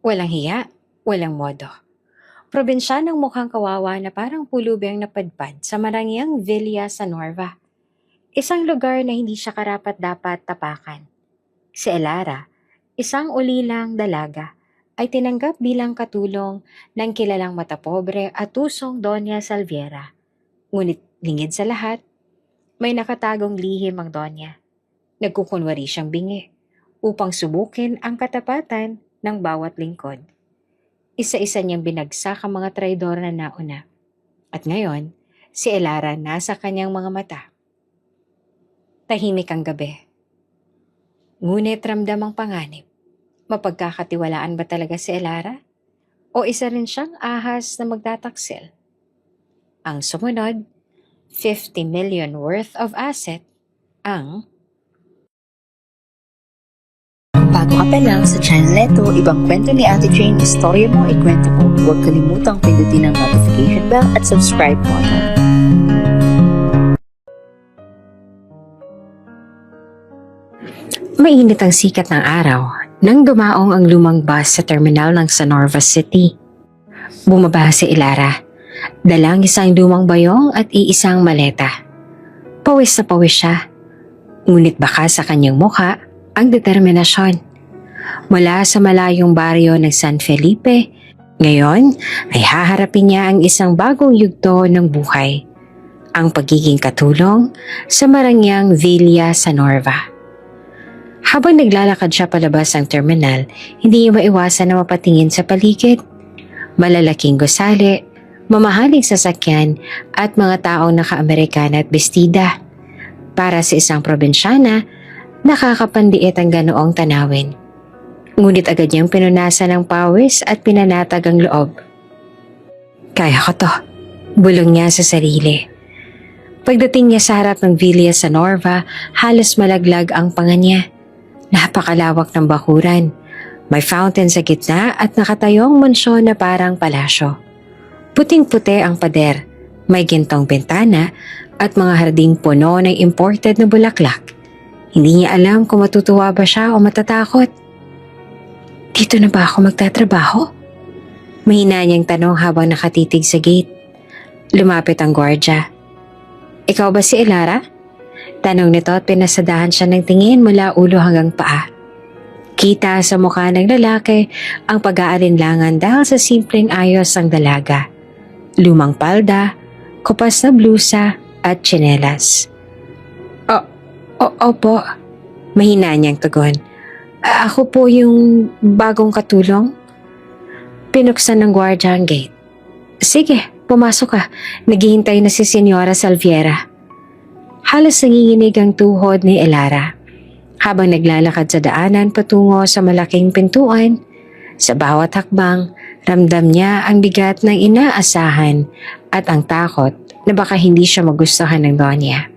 Walang hiya, walang modo. Probinsyanang mukhang kawawa na parang pulubi ang napadpad sa marangyang Villa sa Norva. Isang lugar na hindi siya karapat-dapat tapakan. Si Elara, isang ulilang dalaga, ay tinanggap bilang katulong ng kilalang matapobre at tusong Doña Salviera. Ngunit lingid sa lahat, may nakatagong lihim ang Doña. Nagkukunwari siyang bingi upang subukin ang katapatan ng bawat lingkod. Isa-isa niyang binagsak ang mga traidor na nauna. At ngayon, si Elara nasa kanyang mga mata. Tahimik ang gabi. Ngunit ramdam ang panganib. Mapagkakatiwalaan ba talaga si Elara? O isa rin siyang ahas na magtataksil? Ang sumunod, 50 million worth of asset, ang Bago ka pa lang sa channel neto, ibang kwento ni Ate Jane, istorya mo, ikwento ko. Huwag kalimutang pindutin ang notification bell at subscribe button. Mainit ang sikat ng araw nang dumaong ang lumang bus sa terminal ng Sanorva City. Bumaba si Elara, dalang isang lumang bayong at iisang maleta. Pawis na pawis siya, ngunit baka sa kanyang mukha ang determinasyon. Mula sa malayong baryo ng San Felipe, ngayon ay haharapin niya ang isang bagong yugto ng buhay, ang pagiging katulong sa marangyang Villa Sanorva. Habang naglalakad siya palabas ng terminal, hindi niya maiwasan na mapatingin sa paligid. Malalaking gusali, mamahaling sasakyan at mga taong naka-Amerikana at bestida. Para sa isang probinsyana, nakakapandiit ang ganoong tanawin. Ngunit agad niyang pinunasan ng pawis at pinanatag ang loob. Kaya ko to, bulong niya sa sarili. Pagdating niya sa harap ng Villa Sanorva, halos malaglag ang panga niya. Napakalawak ng bakuran. May fountain sa gitna at nakatayong mansyon na parang palasyo. Puting-puti ang pader, may gintong bintana at mga harding puno ng imported na bulaklak. Hindi niya alam kung matutuwa ba siya o matatakot. Dito na ba ako magtatrabaho? Mahina niyang tanong habang nakatitig sa gate. Lumapit ang gwardya. Ikaw ba si Elara? Tanong nito at pinasadahan siya ng tingin mula ulo hanggang paa. Kita sa mukha ng lalaki ang pag-aalinlangan dahil sa simpleng ayos ng dalaga. Lumang palda, kupas na blusa at tsinelas. Opo. Mahina niyang tugon. Ako po yung bagong katulong. Pinuksan ng gwardya ang gate. Sige, pumasok ka. Naghihintay na si Senyora Salviera. Halos nanginginig ang tuhod ni Elara. Habang naglalakad sa daanan patungo sa malaking pintuan, sa bawat hakbang, ramdam niya ang bigat ng inaasahan at ang takot na baka hindi siya magustuhan ng Donya.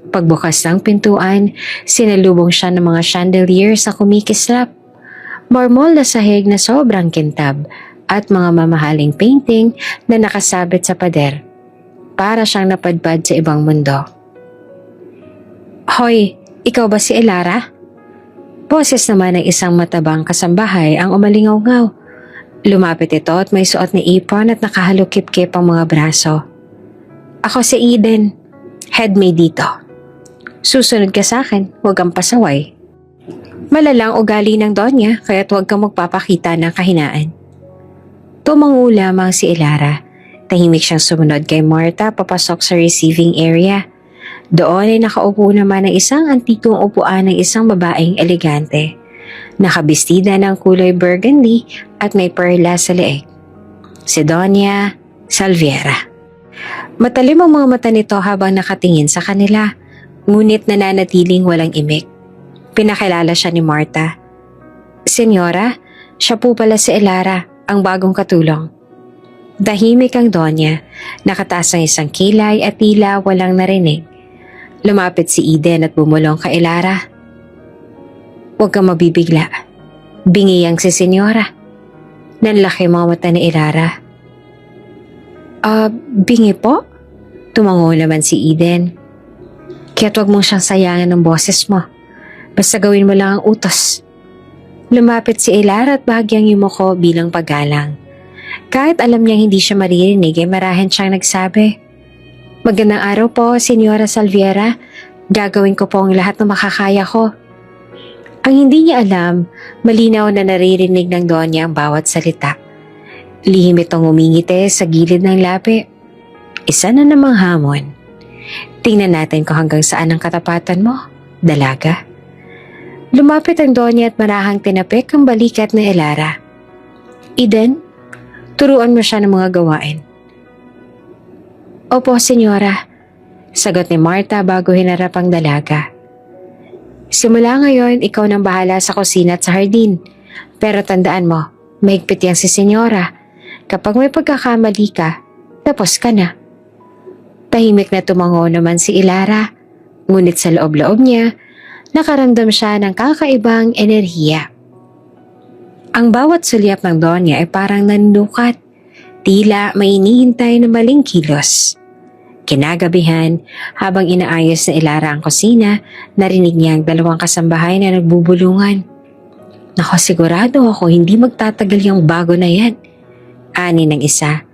Pagbukas ng pintuan, sinalubong siya ng mga chandelier sa kumikislap, marmol na sahig na sobrang kintab at mga mamahaling painting na nakasabit sa pader. Para siyang napadpad sa ibang mundo. Hoy, ikaw ba si Elara? Boses naman ng isang matabang kasambahay ang umalingaw-ngaw. Lumapit ito at may suot na apron at nakahalukip-kip ang mga braso. Ako si Eden, headmaid dito. Susunod ka sa akin, huwag kang pasaway. Malalang ugali ng Donya kaya't huwag kang magpapakita ng kahinaan. Tumango lamang si Elara. Tahimik siyang sumunod kay Marta papasok sa receiving area. Doon ay nakaupo naman ang isang antikong upuan ng isang babaeng elegante. Nakabistida ng kulay burgundy at may perla sa leeg. Si Doña Salviera. Matalim ang mga mata nito habang nakatingin sa kanila, ngunit nananatiling walang imik. Pinakilala siya ni Marta. Senyora, siya po pala si Elara, ang bagong katulong. Tahimik ang Donya, nakataas ang isang kilay at tila walang narinig. Lumapit si Eden at bumulong kay Elara. Huwag kang mabibigla. Bingiyang si Senyora. Nanlaki mga mata ni Elara. Bingi po? Tumango naman si Eden. Kaya't huwag mong siyang sayangin ng boses mo. Basta gawin mo lang ang utos. Lumapit si Ilara at bahagyang yumuko bilang paggalang. Kahit alam niyang hindi siya maririnig ay marahan siyang nagsabi, "Magandang araw po, Senyora Salviera. Gagawin ko po ang lahat na makakaya ko." Ang hindi niya alam, malinaw na naririnig ng Donya ang bawat salita. Lihim itong umingiti sa gilid ng labi. Isa na namang hamon. Tingnan natin kung hanggang saan ang katapatan mo, dalaga. Lumapit ang Donya at marahang tinapik ang balikat ni Ilara. "Eden, turuan mo siya ng mga gawain." "Opo, senyora," sagot ni Marta bago hinarap ang dalaga. "Simula ngayon, ikaw nang bahala sa kusina at sa hardin. Pero tandaan mo, mahigpit yan si senyora. Kapag may pagkakamali ka, tapos ka na." Tahimik na tumango naman si Ilara, ngunit sa loob-loob niya, nakaramdam siya ng kakaibang enerhiya. Ang bawat sulyap ng Donya ay parang nanunukat, tila may inihintay na maling kilos. Kinagabihan, habang inaayos na Ilara ang kusina, narinig niya ang dalawang kasambahay na nagbubulungan. "Nako, sigurado ako hindi magtatagal yung bago na yan," ani ng isa.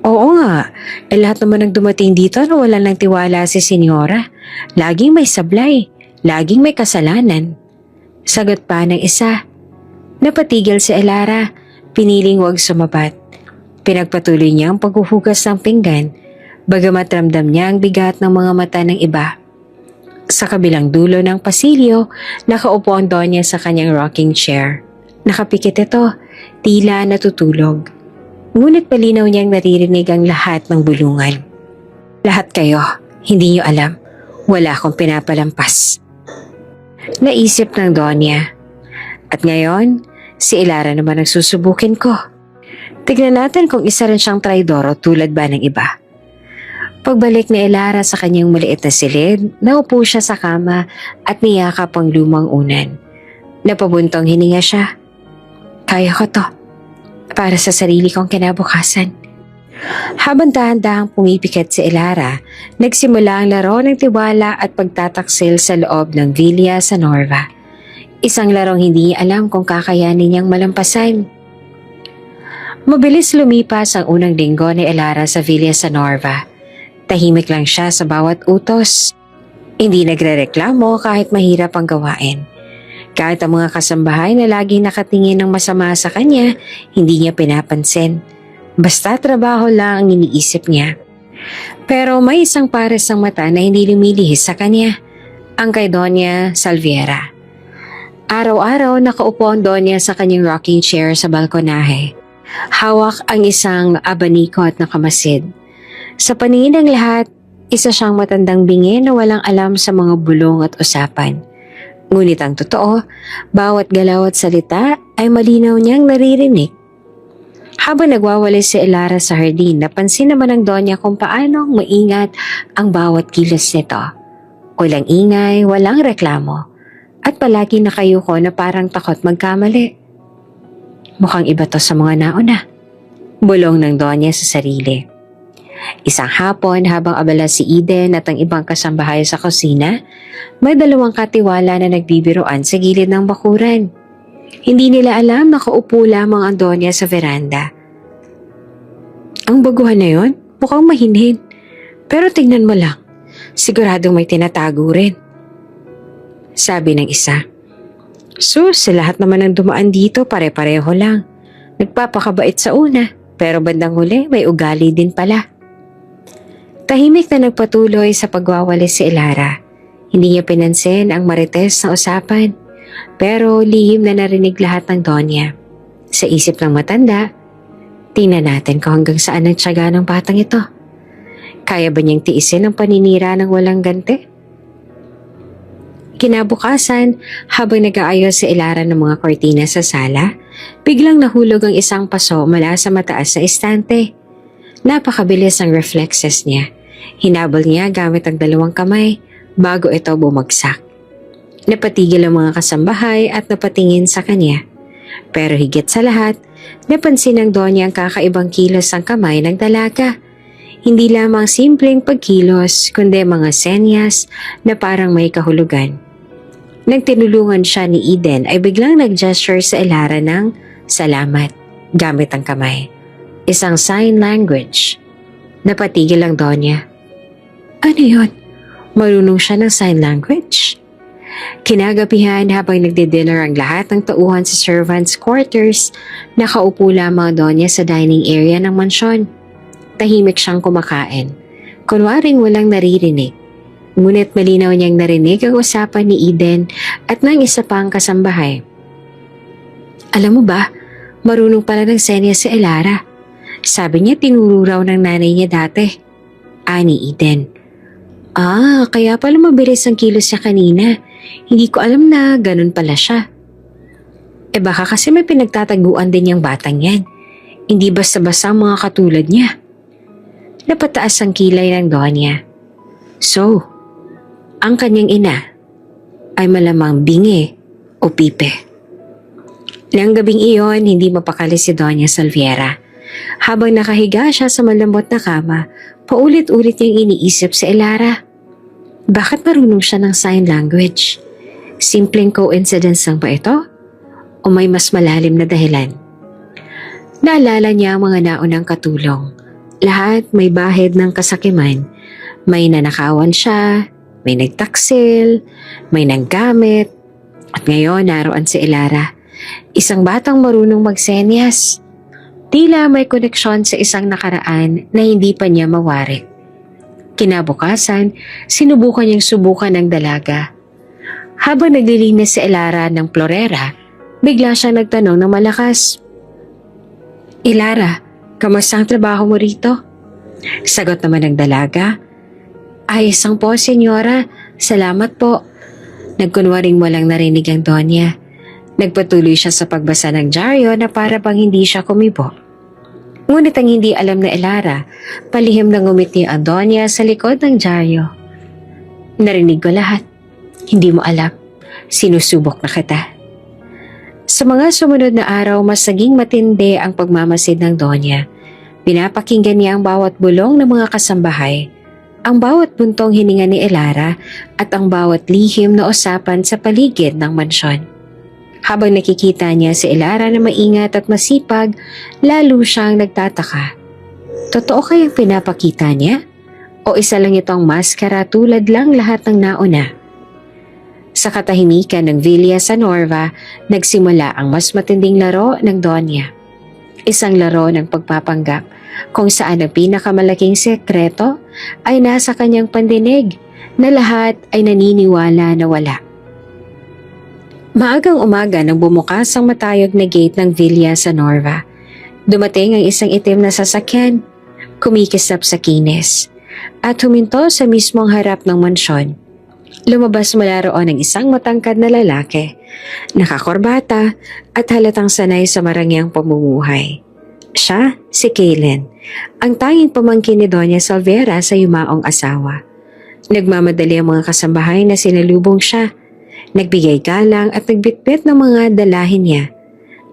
"Oo nga, lahat naman ng dumating dito na wala ng tiwala si senyora. Laging may sablay, laging may kasalanan," sagot pa ng isa. Napatigil si Ilara, piniling huwag sumabat. Pinagpatuloy niya ang paghuhugas ng pinggan, bagamat ramdam niya ang bigat ng mga mata ng iba. Sa kabilang dulo ng pasilyo, nakaupo ang Donya sa kanyang rocking chair. Nakapikit ito, tila natutulog. Ngunit malinaw niyang naririnig ang lahat ng bulungan. "Lahat kayo, hindi niyo alam. Wala akong pinapalampas," naisip ng Donya. At ngayon, si Ilara naman ang susubukin ko. Tignan natin kung isa rin siyang traidoro tulad ba ng iba. Pagbalik ni Ilara sa kanyang maliit na silid, naupo siya sa kama at niyakap ang lumang unan. Napabuntong hininga siya. "Kaya ko to. Para sa sarili kong kinabukasan." Habang dahan-dahang pumipikit si Ilara, nagsimula ang laro ng tiwala at pagtataksil sa loob ng Villa sa Norva. Isang larong hindi niya alam kung kakayanin niyang malampasan. Mabilis lumipas ang unang linggo ni Ilara sa Villa sa Norva. Tahimik lang siya sa bawat utos. Hindi nagrereklamo kahit mahirap ang gawain. Kahit ang mga kasambahay na laging nakatingin ng masama sa kanya, hindi niya pinapansin. Basta trabaho lang ang iniisip niya. Pero may isang pares ng mata na hindi lumilihis sa kanya, ang kay Donya Salviera. Araw-araw nakaupo ang Donya sa kanyang rocking chair sa balkonahe. Hawak ang isang abaniko at nakamasid. Sa paningin ng lahat, isa siyang matandang bingi na walang alam sa mga bulong at usapan. Ngunit ang totoo, bawat galaw at salita ay malinaw niyang naririnig. Habang nagwawalis si Ilara sa hardin, napansin naman ng Donya kung paano maingat ang bawat kilos nito. Walang ingay, walang reklamo, at palagi nakayuko na parang takot magkamali. Mukhang iba to sa mga nauna, bulong ng Donya sa sarili. Isang hapon habang abala si Eden at ang ibang kasambahay sa kusina, may dalawang katiwala na nagbibiroan sa gilid ng bakuran. Hindi nila alam nakaupo lamang ang Donya sa veranda. "Ang baguhan na yon, mukhang mahinhin. Pero tingnan mo lang, siguradong may tinatago rin," sabi ng isa. "Sus, sa lahat naman ng dumaan dito pare-pareho lang. Nagpapakabait sa una, pero bandang huli may ugali din pala." Tahimik na nagpatuloy sa pagwawalis si Ilara. Hindi niya pinansin ang marites na usapan, pero lihim na narinig lahat ng Donya. Sa isip ng matanda, tingnan natin kung hanggang saan ang tiyaga ng batang ito. Kaya ba niyang tiisin ang paninira ng walang ganti? Kinabukasan, habang nag-aayos si Ilara ng mga kortina sa sala, biglang nahulog ang isang paso mula sa mataas na estante. Napakabilis ang reflexes niya. Hinabol niya gamit ang dalawang kamay bago ito bumagsak. Napatigil ang mga kasambahay at napatingin sa kanya. Pero higit sa lahat, napansin ng Donya ang kakaibang kilos ng kamay ng dalaga. Hindi lamang simpleng pagkilos, kundi mga senyas na parang may kahulugan. Nang tinulungan siya ni Eden ay biglang nag-gesture sa Elara ng salamat gamit ang kamay. Isang sign language. Napatigil ang Donya. Ano yun? Marunong siya ng sign language? Kinagabihan habang nagdi-dinner ang lahat ng tauhan sa servants' quarters, nakaupo lamang Donya sa dining area ng mansyon. Tahimik siyang kumakain. Kunwaring walang naririnig. Ngunit malinaw niyang narinig ang usapan ni Eden at ng isa pang kasambahay. Alam mo ba, marunong pala ng senya si Elara. Sabi niya tinuro raw ng nanay niya dati. Ani Eden. Kaya pala mabilis ang kilos niya kanina. Hindi ko alam na ganun pala siya. Baka kasi may pinagtataguan din yung batang yan. Hindi basta-basta ang mga katulad niya. Napataas ang kilay ng Donya. So, ang kanyang ina ay malamang bingi o pipe. Nang gabing iyon, hindi mapakali si Doña Salviera. Habang nakahiga siya sa malambot na kama, paulit-ulit niyang iniisip si Elara. Bakit marunong siya ng sign language? Simpleng coincidence lang ba ito? O may mas malalim na dahilan? Naalala niya ang mga naunang katulong. Lahat may bahid ng kasakiman. May nanakawan siya, may nagtaksil, may nanggamit, at ngayon naroon si Elara, isang batang marunong magsenyas. Tila may koneksyon sa isang nakaraan na hindi pa niya mawari. Kinabukasan, sinubukan niyang subukan ng dalaga. Habang naglilinis si Elara ng florera, bigla siyang nagtanong ng malakas. Elara, kamusta ang trabaho mo rito? Sagot naman ng dalaga. Ayos lang po, senyora. Salamat po. Nagkunwaring walang narinig ang Donya. Nagpatuloy siya sa pagbasa ng dyaryo na para bang hindi siya kumibo. Ngunit ang hindi alam na Elara, palihim na ngumiti ang Donya sa likod ng dyaryo. Narinig ko lahat. Hindi mo alam. Sinusubok na kita. Sa mga sumunod na araw, mas naging matindi ang pagmamasid ng Donya. Pinapakinggan niya ang bawat bulong ng mga kasambahay, ang bawat buntong hininga ni Elara at ang bawat lihim na usapan sa paligid ng mansyon. Habang nakikita niya si Elara na maingat at masipag, lalo siyang nagtataka. Totoo kayang pinapakita niya? O isa lang itong maskara tulad lang lahat ng nauna? Sa katahimikan ng Villa San Norva, nagsimula ang mas matinding laro ng Donya. Isang laro ng pagpapanggap kung saan ang pinakamalaking sekreto ay nasa kanyang pandinig na lahat ay naniniwala na wala. Maagang umaga nang bumukas ang matayog na gate ng Villa San Norva, dumating ang isang itim na sasakyan, kumikislap sa kinis, at huminto sa mismong harap ng mansyon. Lumabas mula roon ang isang matangkad na lalaki, nakakorbata at halatang sanay sa marangyang pamumuhay. Siya, si Kaylen, ang tanging pamangkin ni Doña Salviera sa yumaong asawa. Nagmamadali ang mga kasambahay na sinalubong siya. Nagbigay galang at nagbitbit ng mga dalahin niya.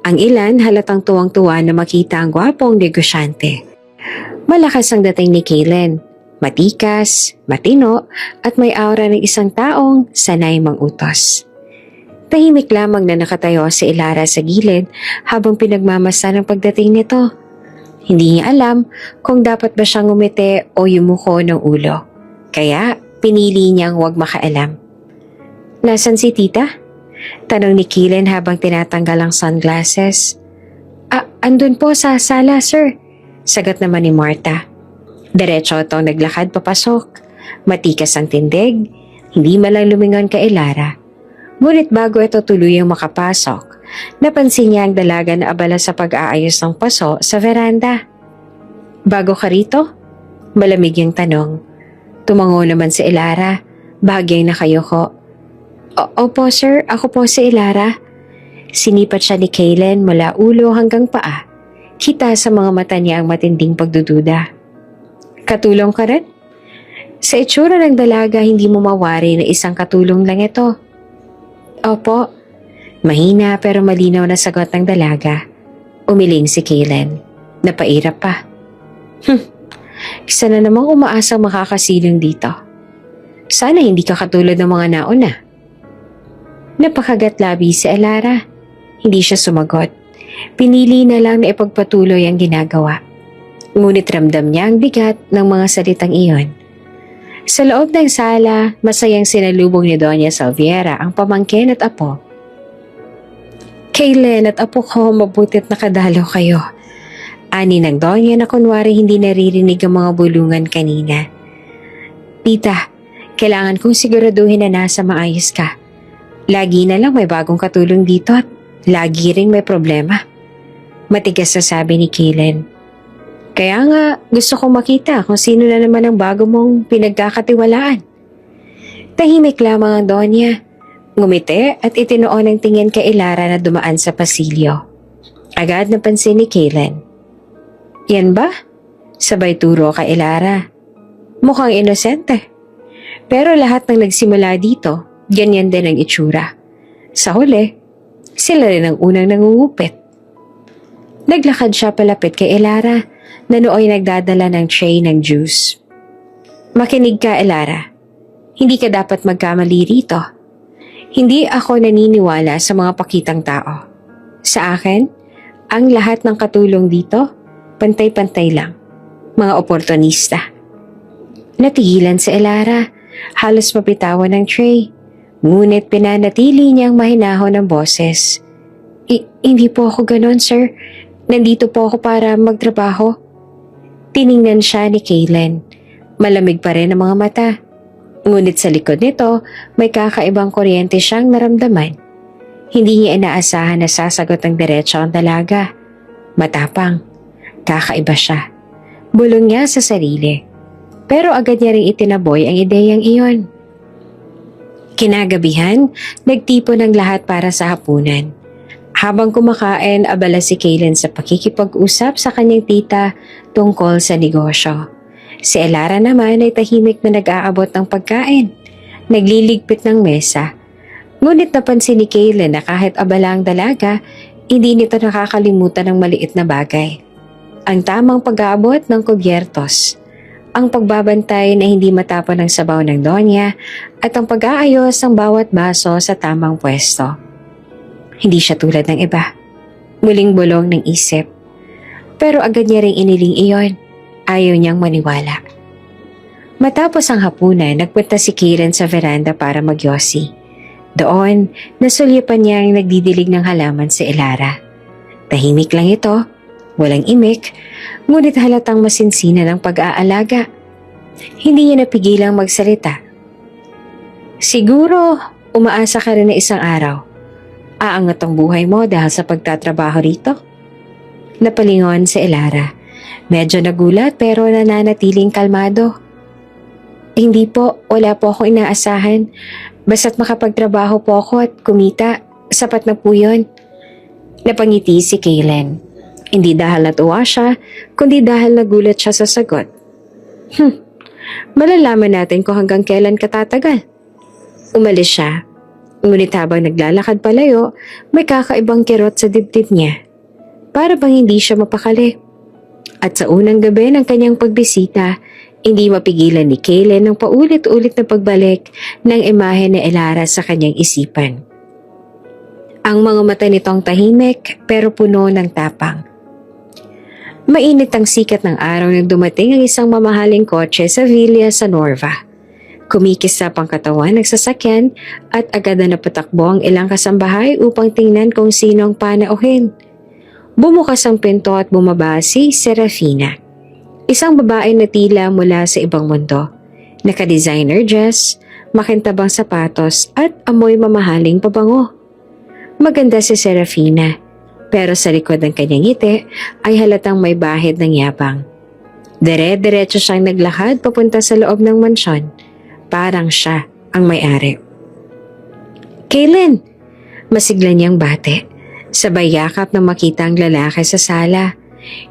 Ang ilan halatang tuwang-tuwa na makita ang gwapong negosyante. Malakas ang dating ni Kaylen. Matikas, matino, at may aura ng isang taong sanay mangutos. Tahimik lamang na nakatayo si Elara sa gilid habang pinagmamasan ang pagdating nito. Hindi niya alam kung dapat ba siyang ngumiti o yumuko ng ulo. Kaya pinili niyang huwag makaalam. Nasaan si tita? Tanong ni Kaylen habang tinatanggal ang sunglasses. Andun po sa sala, sir. Sagot naman ni Marta. Diretso itong naglakad papasok. Matikas ang tindig, hindi malang lumingon kay Elara. Ngunit bago ito tuluyang makapasok, napansin niya ang dalaga na abala sa pag-aayos ng paso sa veranda. Bago ka rito? Malamig yung tanong. Tumango naman si Elara, bahagyang nakayuko. Opo sir, ako po si Elara. Sinipat siya ni Kaylen mula ulo hanggang paa. Kita sa mga mata niya ang matinding pagdududa. Katulong ka rin? Sa itsura ng dalaga, hindi mo mawari na isang katulong lang ito. Opo. Mahina pero malinaw na sagot ng dalaga. Umiling si Kaylen. Napairap pa. Isa na namang umaasang makakasilong dito. Sana hindi ka katulad ng mga nauna. Napakagat labi si Elara. Hindi siya sumagot. Pinili na lang na ipagpatuloy ang ginagawa. Ngunit ramdam niya ang bigat ng mga salitang iyon. Sa loob ng sala, masayang sinalubong ni Doña Salviera ang pamangkin at apo. Kaylen at apo ko, mabutit nakadalaw kayo. Ani ng Doña na kunwari hindi naririnig ang mga bulungan kanina. Tita, kailangan kong siguraduhin na nasa maayos ka. Lagi na lang may bagong katulong dito at lagi ring may problema. Matigas na sabi ni Kaylen. Kaya nga gusto kong makita kung sino na naman ang bago mong pinagkakatiwalaan. Tahimik lamang ang Doña. Ngumiti at itinoon ang tingin kay Elara na dumaan sa pasilyo. Agad napansin ni Kaylen. Yan ba? Sabay turo kay Elara. Mukhang inosente. Pero lahat ng nagsimula dito, ganyan din ang itsura. Sa huli, sila rin ang unang nangungupit. Naglakad siya palapit kay Elara na nooy nagdadala ng tray ng juice. Makinig ka, Elara. Hindi ka dapat magkamali rito. Hindi ako naniniwala sa mga pakitang tao. Sa akin, ang lahat ng katulong dito, pantay-pantay lang. Mga oportunista. Natigilan si Elara, halos mapitawan ng tray. Ngunit pinanatili niyang mahinahon ng boses. Hindi po ako ganon, sir. Nandito po ako para magtrabaho. Tiningnan siya ni Kaylen. Malamig pa rin ang mga mata. Ngunit sa likod nito, may kakaibang kuryente siyang naramdaman. Hindi niya inaasahan na sasagot ng diretso ang dalaga. Matapang. Kakaiba siya. Bulong niya sa sarili. Pero agad niya ring itinaboy ang ideyang iyon. Kinagabihan, nagtipon ng lahat para sa hapunan. Habang kumakain, abala si Kaylen sa pakikipag-usap sa kanyang tita tungkol sa negosyo. Si Elara naman ay tahimik na nag-aabot ng pagkain. Nagliligpit ng mesa. Ngunit napansin ni Kaylen na kahit abala ang dalaga, hindi nito nakakalimutan ng maliit na bagay. Ang tamang pag-aabot ng kubyertos. Ang pagbabantay na hindi matapon ng sabaw ng Doña at ang pag-aayos ng bawat baso sa tamang pwesto. Hindi siya tulad ng iba. Muling bulong ng isip. Pero agad niya ring iniling iyon. Ayaw niyang maniwala. Matapos ang hapunan, nagpunta si Kaylen sa veranda para magyosi. Doon, nasulyapan niya ang nagdidilig ng halaman si Elara. Tahimik lang ito, walang imik, ngunit halatang masinsina ng pag-aalaga. Hindi niya napigilang magsalita. Siguro, umaasa ka rin na isang araw. Aangat ang buhay mo dahil sa pagtatrabaho rito? Napalingon si Elara. Medyo nagulat pero nananatiling kalmado. Hindi po, wala po akong inaasahan. Basta't makapagtrabaho po ako at kumita, sapat na po yun. Napangiti si Kaylen. Hindi dahil natuwa siya, kundi dahil nagulat siya sa sagot. Malalaman natin kung hanggang kailan katatagal. Umalis siya. Ngunit habang naglalakad palayo, may kakaibang kirot sa dibdib niya. Para bang hindi siya mapakali. At sa unang gabi ng kanyang pagbisita, hindi mapigilan ni Kaylen ang paulit-ulit na pagbalik ng imahe ni Elara sa kanyang isipan. Ang mga mata nitong tahimik pero puno ng tapang. Mainit ang sikat ng araw nang dumating ang isang mamahaling kotse sa Villa sa Norva. Kumikisap ang katawan ng sasakyan at agad na napatakbo ang ilang kasambahay upang tingnan kung sino ang panauhin. Bumukas ang pinto at bumaba si Serafina. Isang babae na tila mula sa ibang mundo. Naka-designer dress, makintabang sapatos at amoy mamahaling pabango. Maganda si Serafina, pero sa likod ng kanyang ngiti ay halatang may bahid ng yabang. Dire-diretso siyang naglakad papunta sa loob ng mansyon. Parang siya ang may-ari. Kaylen! Masigla niyang bate. Sabay yakap na makita ang lalaki sa sala.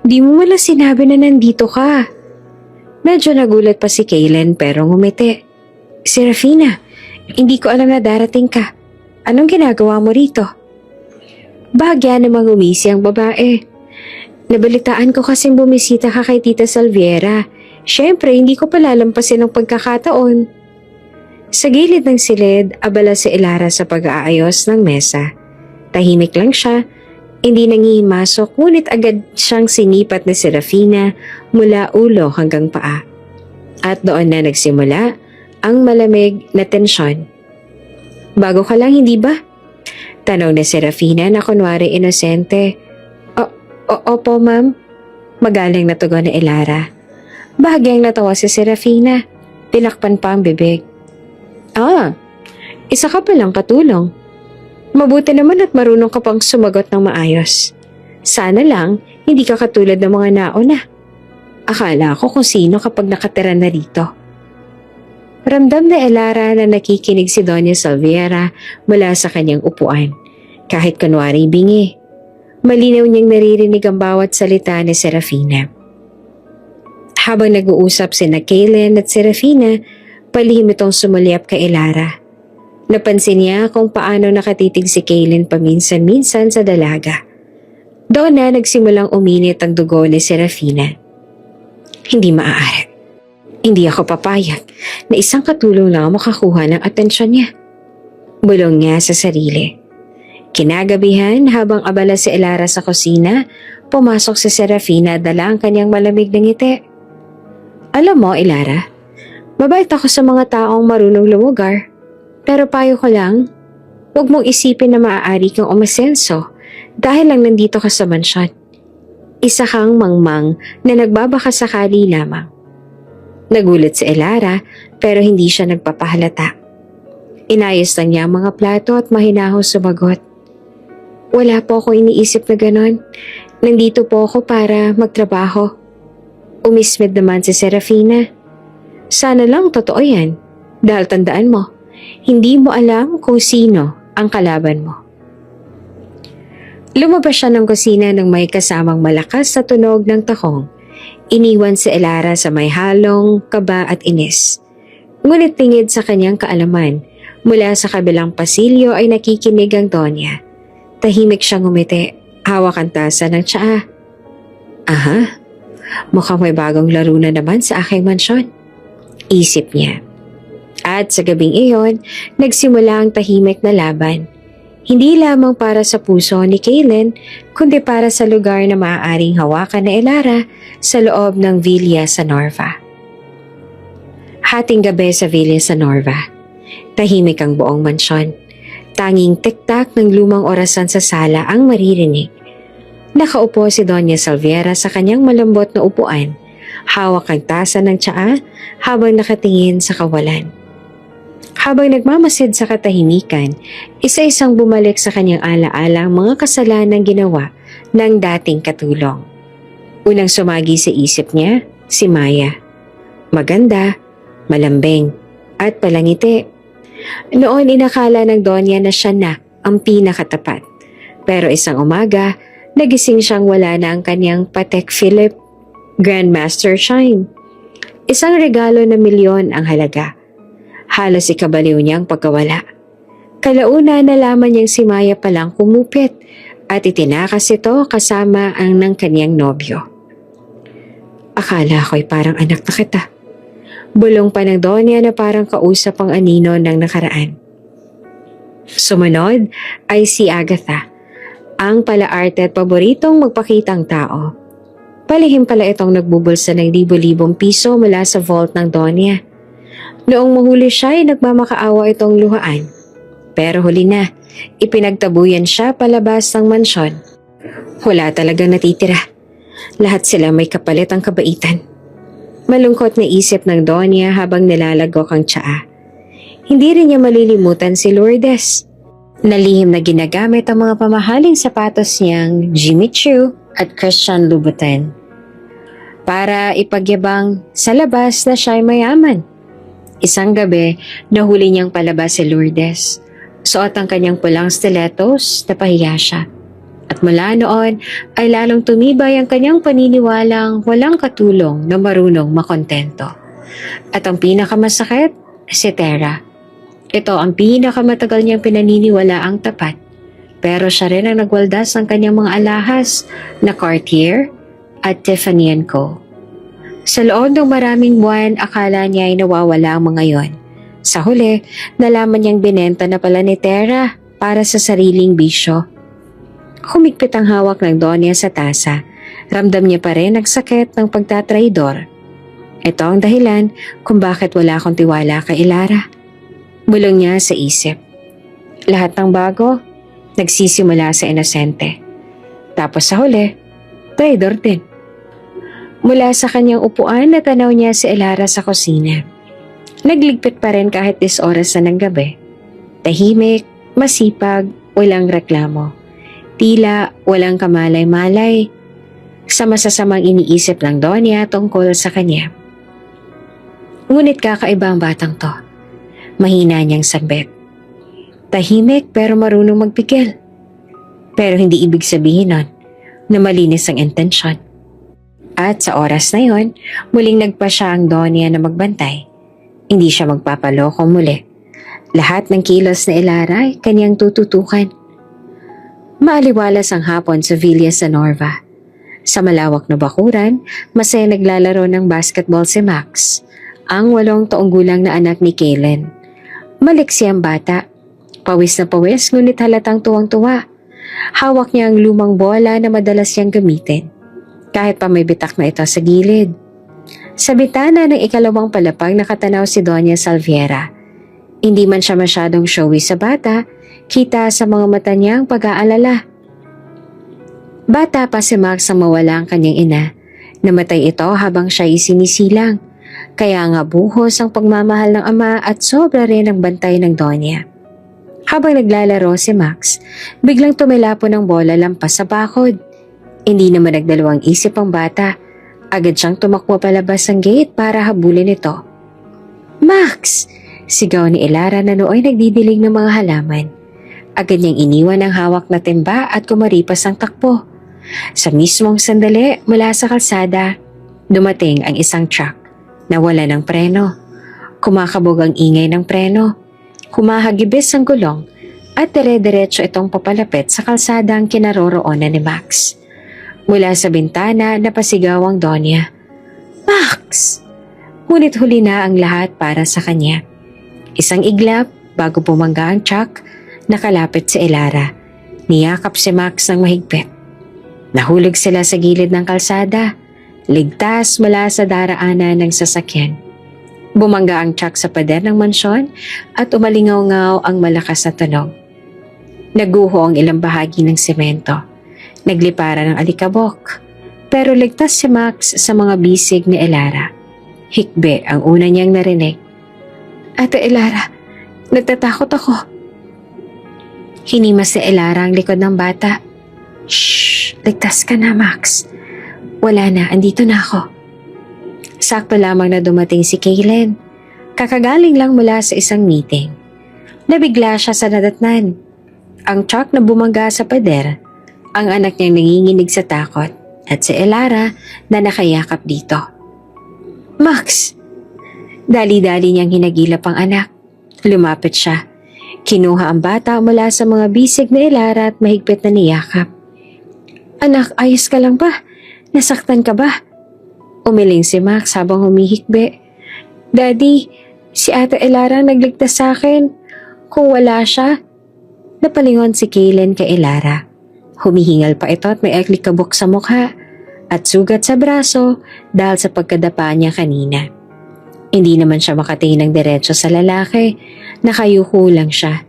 Di mo wala sinabi na nandito ka. Medyo nagulat pa si Kaylen pero ngumiti. Serafina, hindi ko alam na darating ka. Anong ginagawa mo rito? Bagya namang umisi ang babae. Nabalitaan ko kasing bumisita ka kay Tita Salviera. Siyempre, hindi ko palalampasin ang pagkakataon. Sa gilid ng silid, abala si Ilara sa pag-aayos ng mesa. Tahimik lang siya, hindi nangihimasok, ngunit agad siyang sinipat ni Serafina mula ulo hanggang paa. At doon na nagsimula ang malamig na tensyon. Bago ka lang, hindi ba? Tanong ni Serafina na kunwari inosente. Opo, ma'am. Magaling na tugon ni Ilara. Bahagyang natawa si Serafina. Tinakpan pa ang bibig. Isa ka palang katulong. Mabuti naman at marunong ka pang sumagot ng maayos. Sana lang, hindi ka katulad ng mga nauna. Akala ko kung sino kapag nakatira na rito. Ramdam na Ilara na nakikinig si Doña Salviera mula sa kanyang upuan. Kahit kunwari bingi. Malinaw niyang naririnig ang bawat salita ni Serafina. Habang nag-uusap sina Kaylin at Serafina, palihim itong sumulyap kay Ilara. Napansin niya kung paano nakatitig si Kaylin paminsan-minsan sa dalaga. Doon na nagsimulang uminit ang dugo ni Serafina. Hindi maaari. Hindi ako papayag na isang katulong lang makakuha ng atensyon niya. Bulong niya sa sarili. Kinagabihan habang abala si Ilara sa kusina, pumasok si Serafina dala ang kanyang malamig na ngiti. Alam mo, Ilara, mabait ako sa mga taong marunong lumugar. Pero payo ko lang, huwag mong isipin na maaari kang umasenso dahil lang nandito ka sa mansyon. Isa kang mangmang na nagbabakasakali lamang. Nagulat si Ilara pero hindi siya nagpapahalata. Inayos lang niya ang mga plato at mahinahong sumagot. Wala po ako iniisip na ganon. Nandito po ako para magtrabaho. Umismid naman si Serafina. Sana lang totoo yan. Dahil tandaan mo, hindi mo alam kung sino ang kalaban mo. Lumabas siya ng kusina nang may kasamang malakas sa tunog ng takong. Iniwan si Ilara sa may halong kaba at inis. Ngunit tingid sa kanyang kaalaman, mula sa kabilang pasilyo ay nakikinig ang Donya. Tahimik siyang ngumiti, hawak ang tasa ng tsaa. Aha, mukhang may bagong laro na naman sa aking mansyon. Isip niya. At sa gabing iyon, nagsimula ang tahimik na laban. Hindi lamang para sa puso ni Kaylin, kundi para sa lugar na maaaring hawakan na Ilara sa loob ng Villa San Norva. Hating gabi sa Villa San Norva. Tahimik ang buong mansyon. Tanging tiktak ng lumang orasan sa sala ang maririnig. Nakaupo si Doña Salviera sa kanyang malambot na upuan, hawak ang tasa ng tsaa habang nakatingin sa kawalan. Habang nagmamasid sa katahimikan, isa-isang bumalik sa kanyang alaala ang mga kasalanang ginawa ng dating katulong. Unang sumagi sa isip niya, si Maya. Maganda, malambing, at palangiti. Noon inakala ng Donya na siya na ang pinakatapat. Pero isang umaga, nagising siyang wala na ang kanyang Patek Philippe Grandmaster Shine. Isang regalo na milyon ang halaga. Halos ikabaliw niyang pagkawala. Kalauna nalaman niyang si Maya palang kumupit at itinakas ito kasama ang ng kanyang nobyo. Akala ko'y parang anak na kita. Bulong pa ng Donya na parang kausap ang anino ng nakaraan. Sumunod ay si Agatha, ang palaarte at paboritong magpakitang tao. Palihim pala itong nagbubulsa ng libo-libong piso mula sa vault ng Donya. Noong mahuli siya ay nagmamakaawa itong luhaan. Pero huli na, ipinagtabuyan siya palabas ng mansyon. Wala talagang natitira. Lahat sila may kapalit ang kabaitan. Malungkot na isip ng Donya habang nilalagok ang tsaa. Hindi rin niya malilimutan si Lourdes. Nalihim na ginagamit ang mga pamahaling sapatos niyang Jimmy Choo at Christian Louboutin para ipagyabang sa labas na siya'y mayaman. Isang gabi, nahuli niyang palabas si Lourdes. Suot ang kanyang pulang stilettos, napahiya siya. At mula noon ay lalong tumibay ang kanyang paniniwalang walang katulong na marunong makontento. At ang pinakamasakit, si Tera. Ito ang pinakamatagal niyang pinaniniwala ang tapat. Pero siya rin ang nagwaldas ng kanyang mga alahas na Cartier at Tiffany & Co. Sa loob ng maraming buwan, akala niya ay nawawala ang mga yon. Sa huli, nalaman niyang binenta na pala ni Tera para sa sariling bisyo. Humigpit ang hawak ng Donya sa tasa. Ramdam niya pa rin ang sakit ng pagtatraidor. Ito ang dahilan kung bakit wala akong tiwala kay Ilara. Bulong niya sa isip. Lahat ng bago, nagsisimula sa inosente. Tapos sa huli, traidor din. Mula sa kanyang upuan, natanaw niya si Ilara sa kusina. Nagligpit pa rin kahit 10 oras na ng gabi. Tahimik, masipag, walang reklamo. Tila walang kamalay-malay sa masasamang iniisip ng Donya tungkol sa kanya. Ngunit kakaiba ang batang to. Mahina niyang sambit. Tahimik pero marunong magpikil. Pero hindi ibig sabihin nun na malinis ang intensyon. At sa oras na yon, muling nagpa siya ang Donya na magbantay. Hindi siya magpapaloko muli. Lahat ng kilos na Ilara ay kanyang tututukan. Maaliwalas ang hapon sa Villa Sanorva. Sa malawak na bakuran, masaya naglalaro ng basketball si Max, ang 8 taong gulang na anak ni Kaylen. Maliksi ang bata. Pawis na pawis ngunit halatang tuwang-tuwa. Hawak niya ang lumang bola na madalas niyang gamitin. Kahit pa may bitak na ito sa gilid. Sa bitana ng ikalawang palapag nakatanaw si Donya Salviera. Hindi man siya masyadong showy sa bata, kita sa mga mata niya ang pag-aalala. Bata pa si Max ang mawala ang kanyang ina. Namatay ito habang siya isinisilang. Kaya nga buhos ang pagmamahal ng ama at sobra rin ang bantay ng Donya. Habang naglalaro si Max, biglang tumilapo ng bola lampas sa bakod. Hindi naman nagdalawang isip ang bata. Agad siyang tumakbo palabas ng gate para habulin ito. Max! Sigaw ni Ilara na nooy nagdidilig ng mga halaman. Agad niyang iniwan ang hawak na timba at kumaripas ang takbo. Sa mismong sandali mula sa kalsada, dumating ang isang truck na wala ng preno. Kumakabog ang ingay ng preno. Humahagibis ang gulong at dire-diretso itong papalapit sa kalsada ang kinaroroonan ni Max. Mula sa bintana napasigaw ang Donya. Max! Ngunit huli na ang lahat para sa kanya. Isang iglap bago bumangga ang truck, nakalapit si Ilara. Niyakap si Max ng mahigpit. Nahulog sila sa gilid ng kalsada, ligtas mula sa daraanan ng sasakyan. Bumangga ang truck sa pader ng mansyon at umalingaw-ngaw ang malakas na tunog. Naguho ang ilang bahagi ng semento. Nagliparan ng alikabok. Pero ligtas si Max sa mga bisig ni Ilara. Hikbe ang una niyang narinig. Ate Ilara, nagtatakot ako. Hinimas si Ilara ang likod ng bata. Shh! Ligtas ka na, Max. Wala na, andito na ako. Sakto lamang na dumating si Kaylen. Kakagaling lang mula sa isang meeting. Nabigla siya sa nadatnan. Ang truck na bumangga sa pader, ang anak niyang nanginginig sa takot at si Ilara na nakayakap dito. Max! Dali-dali niyang hinagilap ang anak. Lumapit siya. Kinuha ang bata mula sa mga bisig ni Ilara at mahigpit na niyakap. Anak, ayos ka lang ba? Nasaktan ka ba? Umiling si Max habang humihikbi. Daddy, si Ate Ilara nagligtas sa akin. Kung wala siya, napalingon si Kaylen kay Ilara. Humihingal pa ito at may alikabok sa mukha at sugat sa braso dahil sa pagkadapa niya kanina. Hindi naman siya makatingin ng diretso sa lalaki, nakayuko lang siya.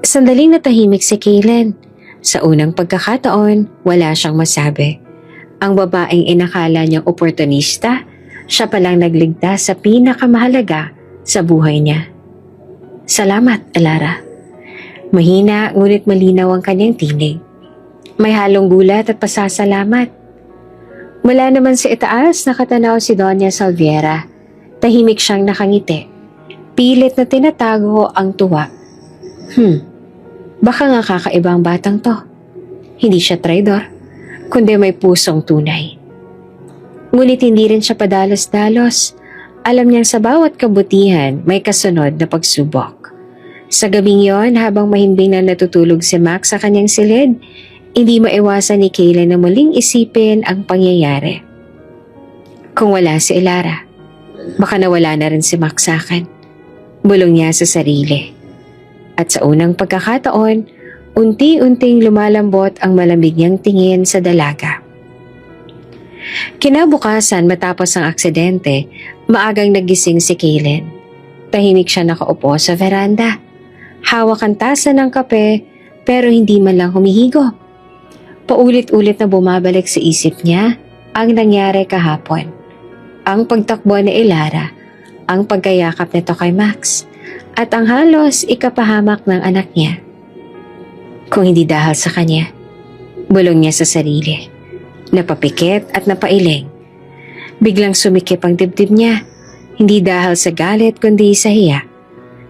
Sandaling natahimik si Kaylen. Sa unang pagkakataon, wala siyang masabi. Ang babaeng inakala niyang oportunista, siya palang nagligtas sa pinakamahalaga sa buhay niya. Salamat, Ilara. Mahina ngunit malinaw ang kanyang tinig. May halong gulat at pasasalamat. Mula naman sa itaas, nakatanaw si Donya Salviera. Tahimik siyang nakangiti. Pilit na tinatago ang tuwa. Baka nga kakaibang batang to. Hindi siya traidor, kundi may pusong tunay. Ngunit hindi rin siya padalos-dalos. Alam niyang sa bawat kabutihan may kasunod na pagsubok. Sa gabing yon, habang mahimbing na natutulog si Max sa kanyang silid, hindi maiwasan ni Kaylen na muling isipin ang pangyayari. Kung wala si Ilara, baka nawala na rin si Max sa akin. Bulong niya sa sarili. At sa unang pagkakataon, unti-unting lumalambot ang malamig niyang tingin sa dalaga. Kinabukasan matapos ang aksidente, maagang nagising si Kaylen. Tahimik siya nakaupo sa veranda. Hawak ang tasa ng kape pero hindi man lang humihigo. Paulit-ulit na bumabalik sa isip niya ang nangyari kahapon. Ang pagtakbo ni Elara, ang pagkayakap nito kay Max, at ang halos ikapahamak ng anak niya. Kung hindi dahil sa kanya, bulong niya sa sarili. Napapikit at napailing. Biglang sumikip ang dibdib niya, hindi dahil sa galit kundi sa hiya.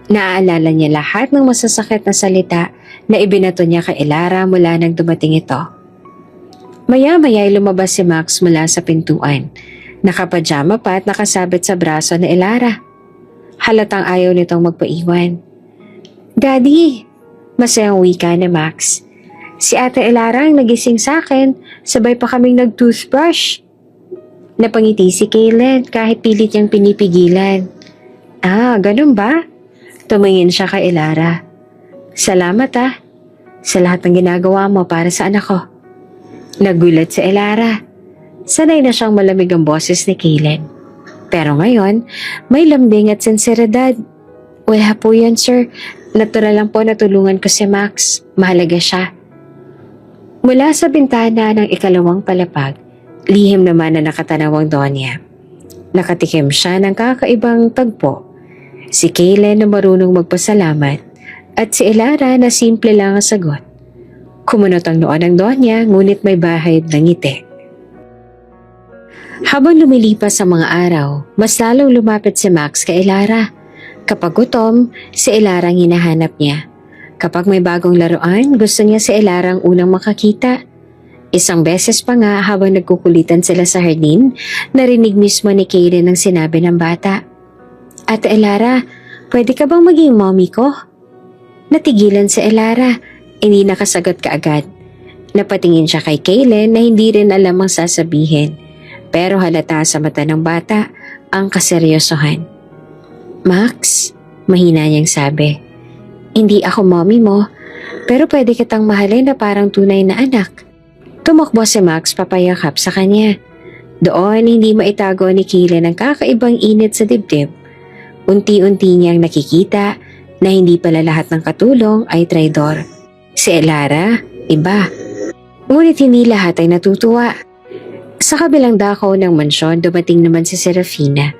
Naaalala niya lahat ng masasakit na salita na ibinato niya kay Elara mula nang dumating ito. Maya-maya ay lumabas si Max mula sa pintuan. Nakapajama pa at nakasabit sa braso ni Elara. Halatang ayaw nitong magpaiwan. "Daddy!" Masayang wika ni Max. "Si Ate Elara ang nagising sa akin, sabay pa kaming nag-toothbrush." Napangiti si Kaylen kahit pilit niyang pinipigilan. "Ah, ganun ba?" Tumingin siya kay Elara. "Salamat sa lahat ng ginagawa mo para sa anak ko." Nagulat si Elara. Sanay na siyang malamig ang boses ni Kaylen. Pero ngayon, may lambing at sinseridad. "Wala po yan, sir. Natural lang po na tulungan ko si Max. Mahalaga siya." Mula sa bintana ng ikalawang palapag, lihim naman na nakatanaw ang Donya. Nakatikim siya ng kakaibang tagpo. Si Kaylen na marunong magpasalamat at si Elara na simple lang ang sagot. Kumunot ang noo ng Donya ngunit may bahid ng ngiti. Habang lumilipas ang mga araw, mas lalong lumapit si Max kay Elara. Kapag gutom, si Elara ang hinahanap niya. Kapag may bagong laruan, gusto niya si Elara ang unang makakita. Isang beses pa nga habang nagkukulitan sila sa hardin, narinig mismo ni Kaylen ang sinabi ng bata. "Ate Elara, pwede ka bang maging mommy ko?" Natigilan si Elara, hindi nakasagot kaagad. Napatingin siya kay Kaylen na hindi rin alam ang sasabihin. Pero halata sa mata ng bata ang kaseryosohan. "Max," mahina niyang sabi, "hindi ako mommy mo, pero pwede kitang mahalin na parang tunay na anak." Tumakbo si Max papayakap sa kanya. Doon hindi maitago ni Kaylen ang kakaibang init sa dibdib. Unti-unti niyang nakikita na hindi pala lahat ng katulong ay traidor. Si Elara, iba. Ngunit hindi lahat ay natutuwa. Sa kabilang dako ng mansyon, dumating naman si Serafina.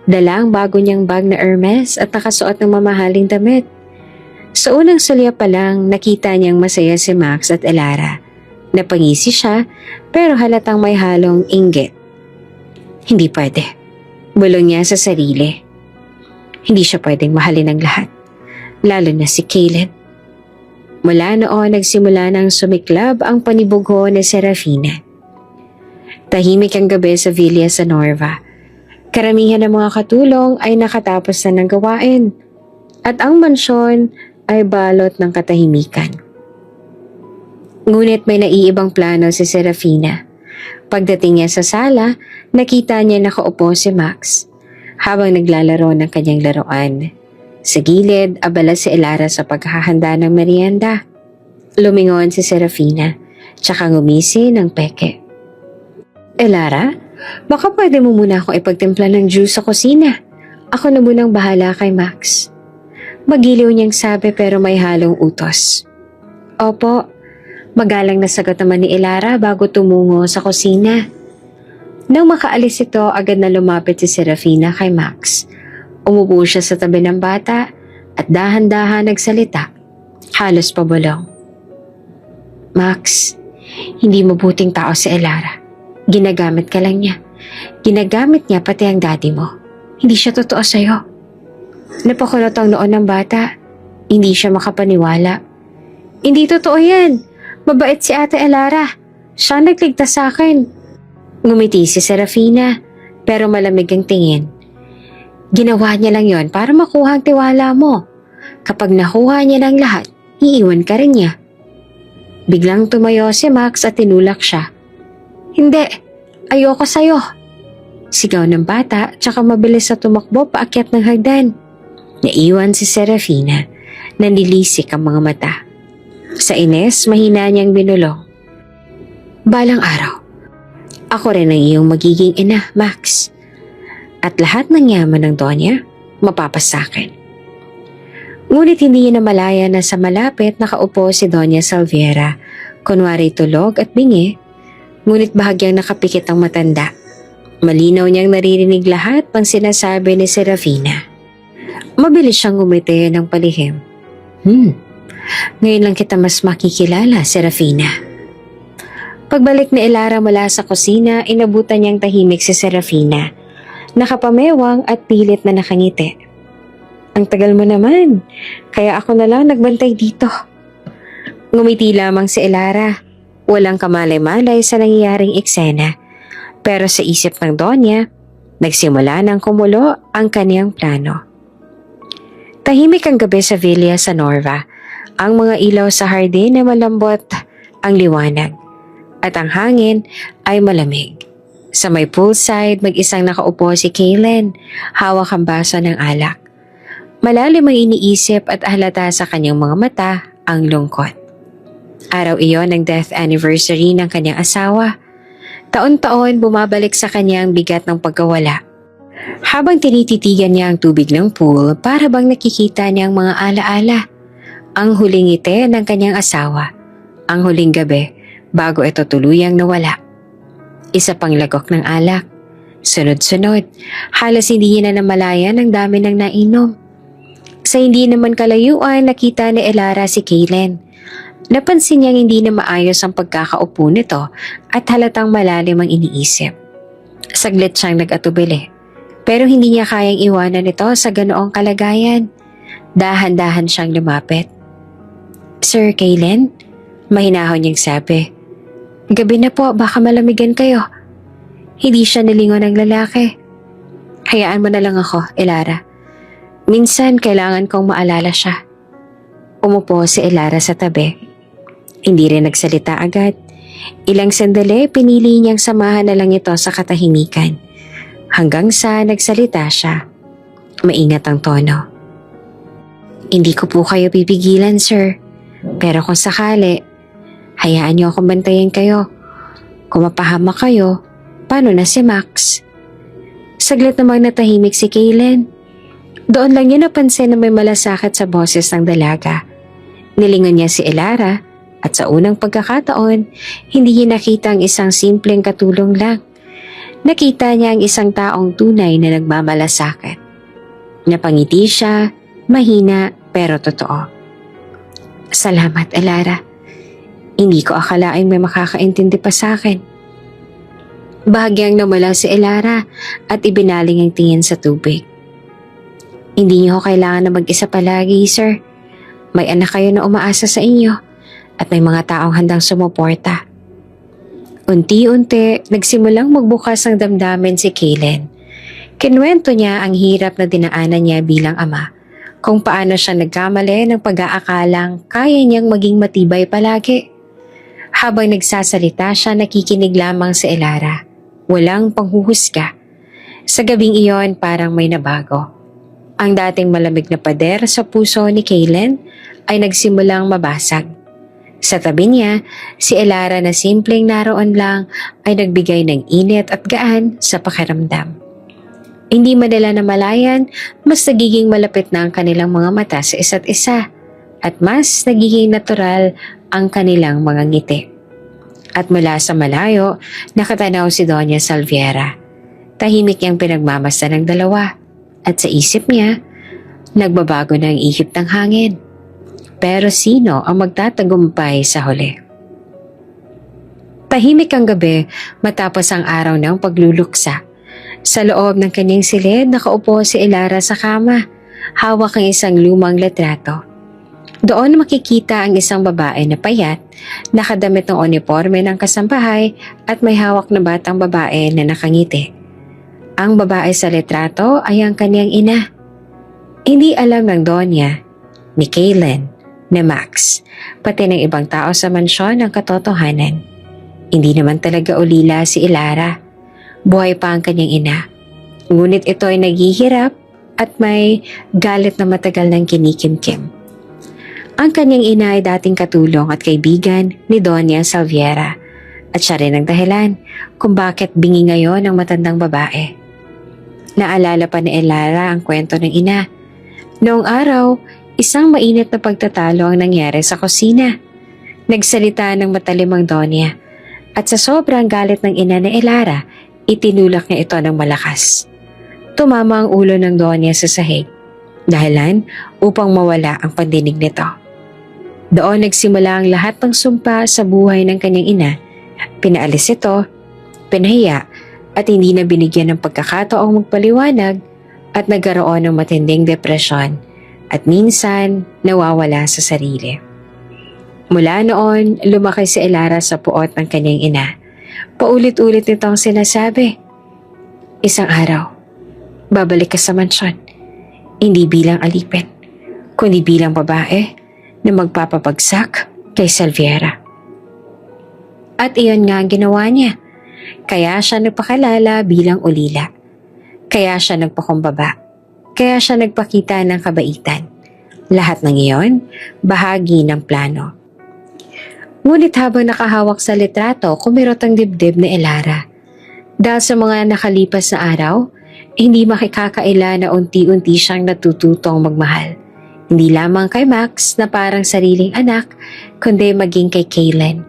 Dala ang bago niyang bag na Hermes at nakasuot ng mamahaling damit. Sa unang sulya pa lang, nakita niyang masaya si Max at Elara. Napangisi siya, pero halatang may halong inggit. Hindi pwede. Bulong niya sa sarili. Hindi siya pwedeng mahalin ng lahat, lalo na si Kaylen. Mula noon, nagsimula ng sumiklab ang panibugho ni Serafina. Tahimik ang gabi sa Villa San Norva. Karamihan ng mga katulong ay nakatapos na ng gawain at ang mansyon ay balot ng katahimikan. Ngunit may naiibang plano si Serafina. Pagdating niya sa sala, nakita niya nakaupo si Max habang naglalaro ng kanyang laruan. Sa gilid, abala si Elara sa paghahanda ng merienda. Lumingon si Serafina, tsaka ngumisi ng peke. "Elara, baka pwede mo muna akong ipagtimpla ng juice sa kusina. Ako na munang bahala kay Max." Magiliw niyang sabi pero may halong utos. "Opo." Magalang na sagot naman ni Elara bago tumungo sa kusina. Nang makaalis ito, agad na lumapit si Serafina kay Max. Umupo siya sa tabi ng bata at dahan-dahan nagsalita, halos pabulong. "Max, hindi mabuting tao si Elara. Ginagamit ka lang niya. Ginagamit niya pati ang daddy mo. Hindi siya totoo sa'yo." Napakulot ang noon ng bata. Hindi siya makapaniwala. "Hindi totoo yan. Mabait si Ate Elara. Siya nagligtas sa akin." Ngumiti si Serafina, pero malamig ang tingin. "Ginawa niya lang yon para makuha ang tiwala mo. Kapag nakuha niya ng lahat, iiwan ka rin niya." Biglang tumayo si Max at tinulak siya. "Hindi, ayoko sa'yo." Sigaw ng bata, tsaka mabilis na tumakbo paakyat ng hagdan. Naiwan si Serafina, nanlilisik ang mga mata. Sa ines, mahina niyang binulong. Balang araw, ako rin ang iyong magiging ina, Max. At lahat ng yaman ng Donya, mapapasakin. Ngunit hindi niya namalaya na sa malapit nakaupo si Doña Salviera, kunwari tulog at bingi, ngunit bahagyang nakapikit ang matanda. Malinaw niyang naririnig lahat ng sinasabi ni Serafina. Mabilis siyang ngumiti ng palihim. Ngayon lang kita mas makikilala, Serafina. Pagbalik ni Elara mula sa kusina, inabutan niyang tahimik si Serafina. Nakapamewang at pilit na nakangiti. Ang tagal mo naman, kaya ako na lang nagbantay dito. Ngumiti lamang si Elara. Walang kamalay-malay sa nangyayaring eksena. Pero sa isip ng Donya, nagsimula ng kumulo ang kaniyang plano. Tahimik ang gabi sa Villa San Norva. Ang mga ilaw sa hardin ay malambot ang liwanag. At ang hangin ay malamig. Sa may poolside, mag-isang nakaupo si Kaylen, hawak ang baso ng alak. Malalim ang iniisip at halata sa kanyang mga mata ang lungkot. Araw iyon ng death anniversary ng kanyang asawa. Taon-taon bumabalik sa kanya ang bigat ng pagkawala. Habang tinititigan niya ang tubig ng pool, para bang nakikita niya ang mga alaala. Ang huling ngiti ng kanyang asawa. Ang huling gabi bago ito tuluyang nawala. Isa pang lagok ng alak. Sunod-sunod, halos hindi niya na namalayan ang dami ng nainom. Sa hindi naman kalayuan, nakita ni Elara si Kaylen. Napansin niyang hindi na maayos ang pagkakaupo nito at halatang malalim ang iniisip. Saglit siyang nag-atubili, pero hindi niya kayang iwanan ito sa ganoong kalagayan. Dahan-dahan siyang lumapit. Sir Kaylen, mahinahon niyang sabi. Gabi na po, baka malamigan kayo. Hindi siya nilingon ng lalaki. Hayaan mo na lang ako, Elara. Minsan kailangan kong maalala siya. Umupo si Elara sa tabi. Hindi rin nagsalita agad. Ilang sandali, pinili niyang samahan na lang ito sa katahimikan. Hanggang sa nagsalita siya. Maingat ang tono. Hindi ko po kayo pipigilan, sir. Pero kung sakali, hayaan niyo akong bantayan kayo. Kung mapahamak kayo, paano na si Max? Saglit namang natahimik si Kaylen. Doon lang niya napansin na may malasakit sa boses ng dalaga. Nilingon niya si Elara at sa unang pagkakataon, hindi niya nakita ang isang simpleng katulong lang. Nakita niya ang isang taong tunay na nagmamalasakit. Napangiti siya, mahina pero totoo. Salamat, Elara. Hindi ko akalaing may makakaintindi pa sa akin. Bahagyang namula si Elara at ibinaling ang tingin sa tubig. Hindi niyo kailangan na mag-isa palagi, sir. May anak kayo na umaasa sa inyo at may mga taong handang sumuporta. Unti-unti, nagsimulang magbukas ang damdamin si Kaylen. Kinwento niya ang hirap na dinaanan niya bilang ama, kung paano siya nagkamali ng pag-aakalang kaya niyang maging matibay palagi. Habang nagsasalita siya, nakikinig lamang si Elara. Walang panghuhusga. Sa gabing iyon, parang may nabago. Ang dating malamig na pader sa puso ni Kaylen ay nagsimulang mabasag. Sa tabi niya, si Elara na simpleng naroon lang ay nagbigay ng init at gaan sa pakiramdam. Hindi madala na malayan, mas nagiging malapit na ang kanilang mga mata sa isa't isa at mas nagiging natural ang kanilang mga ngiti. At mula sa malayo, nakatanaw si Doña Salviera. Tahimik niyang pinagmamasdan ng dalawa. At sa isip niya, nagbabago na ang ihip ng hangin. Pero sino ang magtatagumpay sa huli? Tahimik ang gabi matapos ang araw ng pagluluksa. Sa loob ng kanyang silid, nakaupo si Elara sa kama, hawak ang isang lumang litrato. Doon makikita ang isang babae na payat, nakadamit ng uniforme ng kasambahay at may hawak na batang babae na nakangiti. Ang babae sa litrato ay ang kanyang ina. Hindi alam ng Donya, ni Kaylen, ni Max, pati ng ibang tao sa mansyon ang katotohanan. Hindi naman talaga ulila si Elara. Buhay pa ang kanyang ina. Ngunit ito ay naghihirap at may galit na matagal ng kinikimkim. Ang kanyang ina ay dating katulong at kaibigan ni Doña Salviera at siya rin ang dahilan kung bakit bingi ngayon ang matandang babae. Naalala pa ni Elara ang kwento ng ina. Noong araw, isang mainit na pagtatalo ang nangyari sa kusina. Nagsalita ng matalim ang Doña at sa sobrang galit ng ina ni Elara, itinulak niya ito ng malakas. Tumama ang ulo ng Doña sa sahig, dahilan upang mawala ang pandinig nito. Doon nagsimula ang lahat ng sumpa sa buhay ng kanyang ina. Pinaalis ito, pinahiya at hindi na binigyan ng pagkakataong magpaliwanag at nagkaroon ng matinding depresyon at minsan nawawala sa sarili. Mula noon, lumaki si Elara sa puot ng kanyang ina. Paulit-ulit nitong sinasabi, "Isang araw, babalik ka sa mansyon, hindi bilang alipin, kundi bilang babae na magpapabagsak kay Salviera." At iyon nga ang ginawa niya. Kaya siya nagpakilala bilang ulila. Kaya siya nagpakumbaba. Kaya siya nagpakita ng kabaitan. Lahat ng iyon, bahagi ng plano. Ngunit habang nakahawak sa litrato, kumirot ang dibdib ni Elara. Dahil sa mga nakalipas na araw, hindi makikakaila na unti-unti siyang natututong magmahal. Hindi lamang kay Max na parang sariling anak, kundi maging kay Kaylen.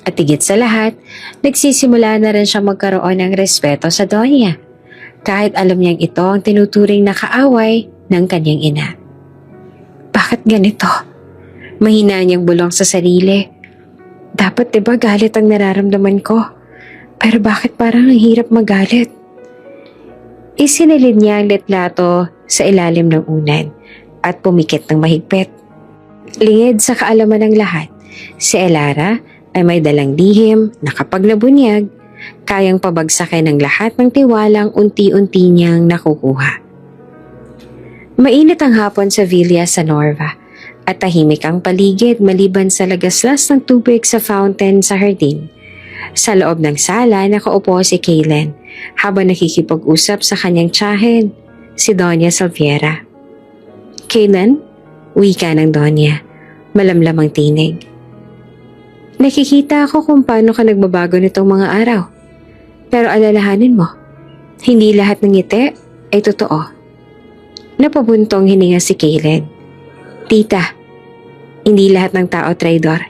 At higit sa lahat, nagsisimula na rin siya magkaroon ng respeto sa Doña. Kahit alam niyang ito ang tinuturing na kaaway ng kanyang ina. Bakit ganito? Mahina niyang bulong sa sarili. Dapat diba galit ang nararamdaman ko? Pero bakit parang ang hirap magalit? Isinilid niya ang litrato sa ilalim ng unan at pumikit ng mahigpit. Lingid sa kaalaman ng lahat, si Elara ay may dalang lihim na kapag nabunyag, kayang pabagsakin ng lahat ng tiwalang unti-unti niyang nakukuha. Mainit ang hapon sa Villa Sanorva at tahimik ang paligid maliban sa lagaslas ng tubig sa fountain sa hardin. Sa loob ng sala, nakaupo si Kaylen habang nakikipag-usap sa kanyang tiyahin, si Doña Salviera. "Kaylen," wika ng Doña, malamlam ang tinig. "Nakikita ako kung paano ka nagbabago nitong mga araw. Pero alalahanin mo, hindi lahat ng ngiti ay totoo." Napabuntong hininga si Kaylen. "Tita, hindi lahat ng tao traidor.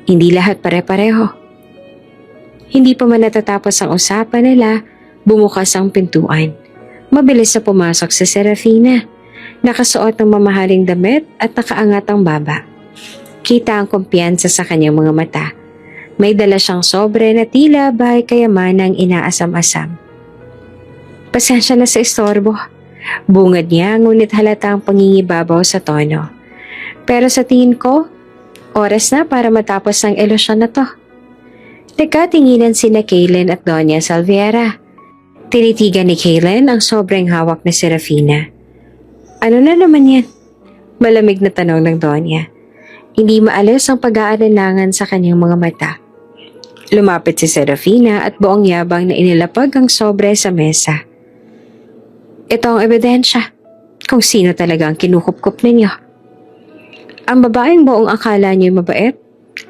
Hindi lahat pare-pareho." Hindi pa man natatapos ang usapan nila, bumukas ang pintuan. Mabilis na pumasok si Serafina. Nakasuot ng mamahaling damit at nakaangat ang baba. Kita ang kumpiyansa sa kanyang mga mata. May dala siyang sobre na tila bahay kayamanang inaasam-asam. "Pasensya na sa istorbo." Bungad niya, ngunit halata ang pangingibabaw sa tono. "Pero sa tingin ko, oras na para matapos ang ilusyon na to." Nagkatinginan sina Kaylen at Doña Salviera. Tinitigan ni Kaylen ang sobrang hawak na Serafina. "Ano na naman yan?" Malamig na tanong ng Doña. Hindi maalis ang pag-aalinlangan sa kanyang mga mata. Lumapit si Serafina at buong yabang na inilapag ang sobre sa mesa. "Ito ang ebidensya kung sino talaga ang kinukupkup ninyo. Ang babaeng buong akala niyo'y mabait,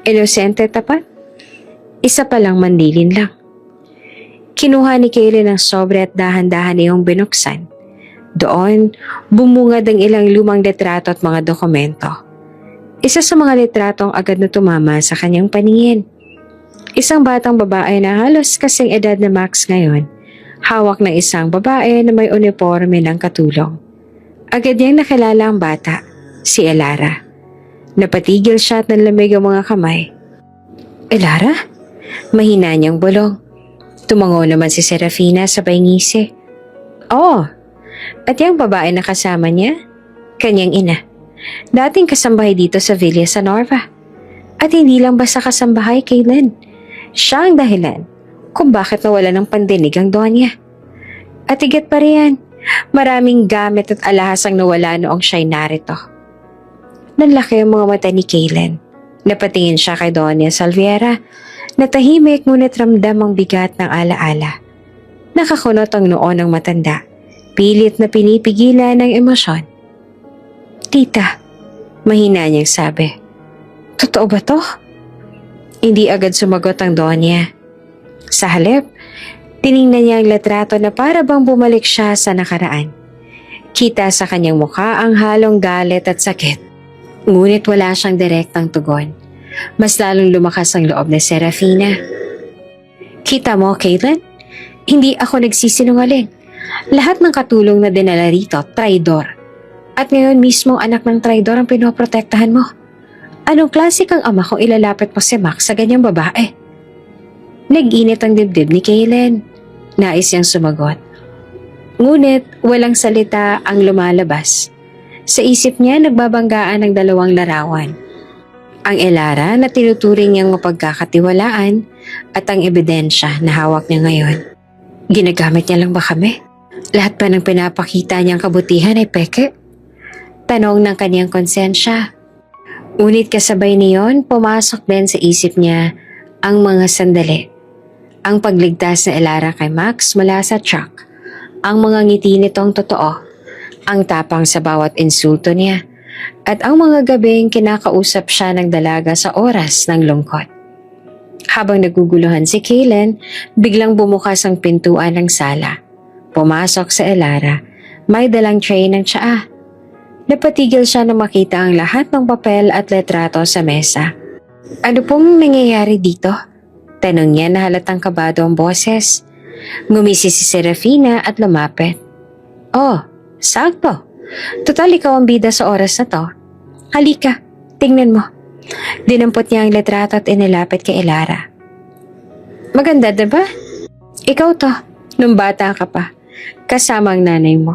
inosente, tapat, isa palang mandilin lang." Kinuha ni Kaylen ang sobre at dahan-dahan niyong binuksan. Doon, bumungad ang ilang lumang litrato at mga dokumento. Isa sa mga litratong agad na tumama sa kanyang paningin. Isang batang babae na halos kasing edad na Max ngayon, hawak ng isang babae na may uniforme ng katulong. Agad niyang nakilala ang bata, si Elara. Napatigil siya at nanlamig ang mga kamay. "Elara?" Mahina niyang bulong. Tumango naman si Serafina sabay ngisi. "Oo, at yung babae na kasama niya, kanyang ina. Dating kasambahay dito sa Villa Sanorva. At hindi lang basta kasambahay, Kaylen. Siya ang dahilan kung bakit nawala ng pandinig ang Doña. At higit pa riyan, maraming gamit at alahas ang nawala noong siya'y narito." Nanlaki ang mga mata ni Kaylen. Napatingin siya kay Doña Salviera. Natahimik ngunit ramdam ang bigat ng alaala. Nakakunot ang noo ng matanda. Pilit na pinipigilan ng emosyon. Tita, mahina niyang sabi. Totoo ba to? Hindi agad sumagot ang Donya. Sa halip, tiningnan niya ang litrato na para bang bumalik siya sa nakaraan. Kita sa kanyang mukha ang halong galit at sakit. Ngunit wala siyang direktang tugon. Mas lalong lumakas ang loob ni Serafina. Kita mo, Caitlin? Hindi ako nagsisinungaling. Lahat ng katulong na dinala rito, traidor. At ngayon mismo anak ng traidor ang pinoprotektahan mo. Anong klase kang ama kung ilalapit mo si Max sa ganyang babae? Nag-init ang dibdib ni Caitlin. Nais niyang sumagot. Ngunit walang salita ang lumalabas. Sa isip niya nagbabanggaan ng dalawang larawan. Ang Elara na tinuturing niyang mapagkakatiwalaan at ang ebidensya na hawak niya ngayon. Ginagamit niya lang ba kami? Lahat pa ng pinapakita niyang kabutihan ay peke? Tanong ng kanyang konsensya. Ngunit kasabay niyon, pumasok din sa isip niya ang mga sandali. Ang pagligtas na Elara kay Max mula sa truck. Ang mga ngiti nitong totoo. Ang tapang sa bawat insulto niya. At ang mga gabing kinakausap siya ng dalaga sa oras ng lungkot. Habang naguguluhan si Caitlin, biglang bumukas ang pintuan ng sala. Pumasok sa Elara, may dalang tray ng tsaa. Napatigil siya na makita ang lahat ng papel at letrato sa mesa. Ano pong nangyayari dito? Tanong niya na halatang kabado ang boses. Ngumisi si Serafina at lumapit. Oh, sakto. Total ikaw ang bida sa oras na to. Halika, tingnan mo. Dinampot niya ang letrato at inilapit kay Elara. Maganda, diba? Ikaw to, nung bata ka pa, kasama ang nanay mo.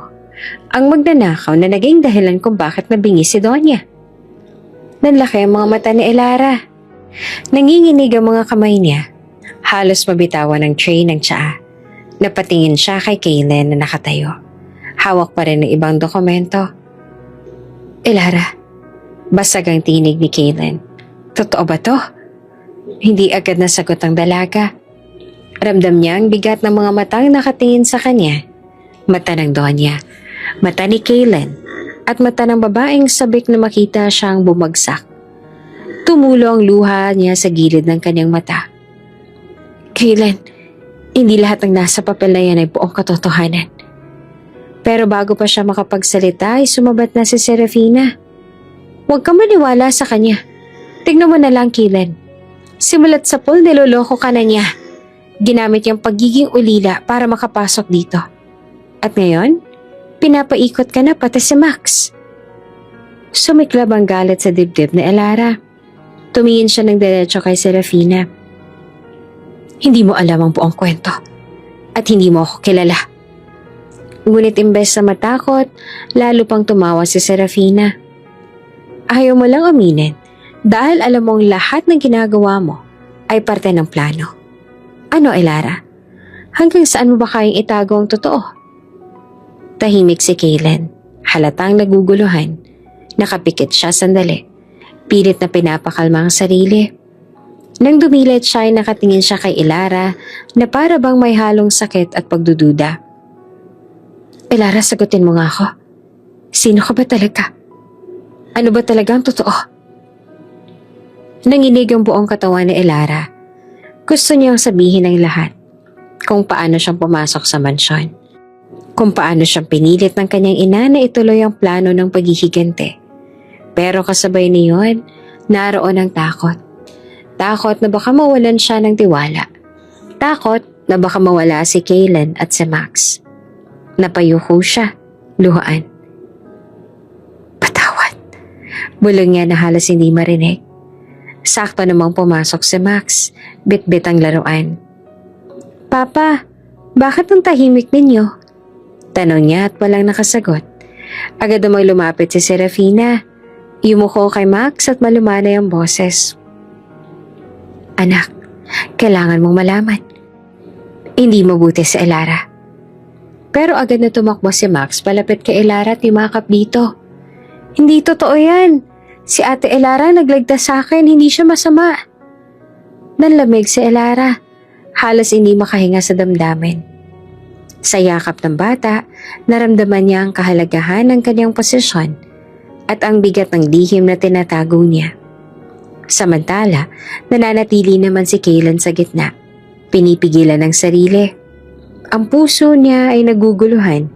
Ang magnanakaw na naging dahilan kung bakit nabingi si Donya. Nanlaki ang mga mata ni Elara. Nanginginig ang mga kamay niya. Halos mabitawan ng tray ng tsaa. Napatingin siya kay Caitlin na nakatayo. Hawak pa rin ng ibang dokumento. Elara, basag ang tinig ni Caitlin. Totoo ba to? Hindi agad nasagot ang dalaga. Ramdam niya ang bigat ng mga matang nakatingin sa kanya. Mata ng Donya, mata ni Caitlin, at mata ng babaeng sabik na makita siyang bumagsak. Tumulo ang luha niya sa gilid ng kanyang mata. Caitlin, hindi lahat ng nasa papel na yan ay buong katotohanan. Pero bago pa siya makapagsalita ay sumabat na si Serafina. Huwag ka maniwala sa kanya. Tignan mo na lang, Caitlin. Simulat sa pool, niloloko ka na niya. Ginamit niyang pagiging ulila para makapasok dito. At ngayon, pinapaikot ka na pati si Max. Sumiklab ang galit sa dibdib ni Elara. Tumingin siya ng diretso kay Serafina. Hindi mo alam ang buong kwento. At hindi mo ako kilala. Ngunit imbes na matakot, lalo pang tumawa si Serafina. Ayaw mo lang aminin dahil alam mong lahat ng ginagawa mo ay parte ng plano. Ano, Elara? Hanggang saan mo ba kayang itago ang totoo? Tahimik si Caitlin. Halatang naguguluhan. Nakapikit siya sandali. Pilit na pinapakalma ang sarili. Nang dumilit siya ay nakatingin siya kay Elara na para bang may halong sakit at pagdududa. Elara, sagutin mo nga ako. Sino ka ba talaga? Ano ba talagang totoo? Nanginig ang buong katawan ni Elara. Gusto niyang sabihin ang lahat. Kung paano siyang pumasok sa mansyon. Kung paano siyang pinilit ng kanyang ina na ituloy ang plano ng paghihigante. Pero kasabay niyon, naroon ang takot. Takot na baka mawalan siya ng tiwala. Takot na baka mawala si Caitlin at si Max. Napayuko siya, luhaan. Patawad. Bulong niya na halos hindi marinig. Sakto namang pumasok si Max, bit-bit ang laruan. Papa, bakit ang tahimik ninyo? Tanong niya at walang nakasagot. Agad namang lumapit si Serafina. Yumuko kay Max at malumanay ang boses. Anak, kailangan mong malaman. Hindi mabuti si Elara. Pero agad na tumakbo si Max palapit kay Elara at yumakap dito. Hindi totoo yan. Si Ate Elara nagligtas sa akin, hindi siya masama. Nanlamig si Elara. Halos hindi makahinga sa damdamin. Sa yakap ng bata, naramdaman niya ang kahalagahan ng kanyang posisyon at ang bigat ng lihim na tinatago niya. Samantala, nananatili naman si Kaylen sa gitna, pinipigilan ng sarili. Ang puso niya ay naguguluhan,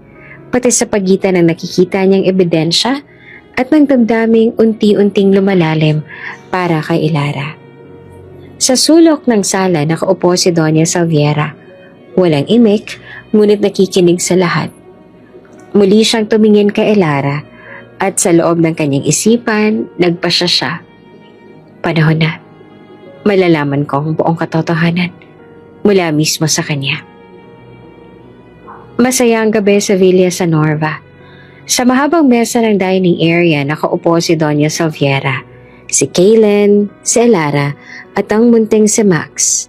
pati sa pagitan ng nakikita niyang ebidensya at ng damdaming unti-unting lumalalim para kay Ilara. Sa sulok ng sala nakaupo si Doña Salviera. Walang imik, ngunit nakikinig sa lahat. Muli siyang tumingin kay Ilara at sa loob ng kanyang isipan, nagpasya siya. Panahon na. Malalaman ko ang buong katotohanan mula mismo sa kanya. Masaya ang gabi sa Villa Sanorva. Sa mahabang mesa ng dining area nakaupo si Doña Salviera, si Kaylen, si Ilara at ang munting si Max.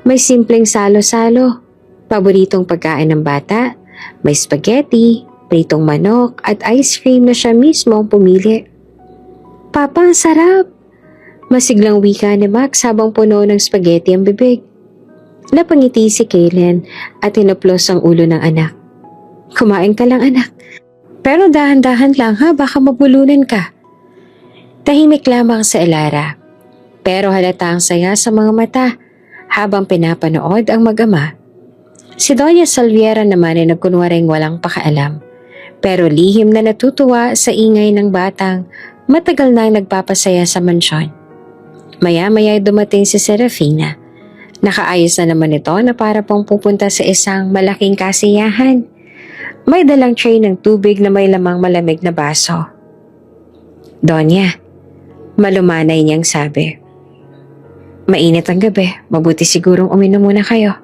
May simpleng salo-salo, paboritong pagkain ng bata, may spaghetti, pritong manok at ice cream na siya mismo ang pumili. Papa, ang sarap! Masiglang wika ni Max habang puno ng spaghetti ang bibig. Napangiti si Kaylen at hinaplos ang ulo ng anak. Kumain ka lang anak. Pero dahan-dahan lang ha, baka mabulunan ka. Tahimik lamang sa Ilara. Pero halata ang saya sa mga mata habang pinapanood ang mag-ama. Si Doña Salviera naman ay nagkunwaring walang pakaalam. Pero lihim na natutuwa sa ingay ng batang matagal nang nagpapasaya sa mansyon. Maya-maya dumating si Serafina. Nakaayos na naman ito na para pong pupunta sa isang malaking kasiyahan. May dalang tray ng tubig na may lamang malamig na baso. Donya, malumanay niyang sabi. Mainit ang gabi, mabuti sigurong uminom muna kayo.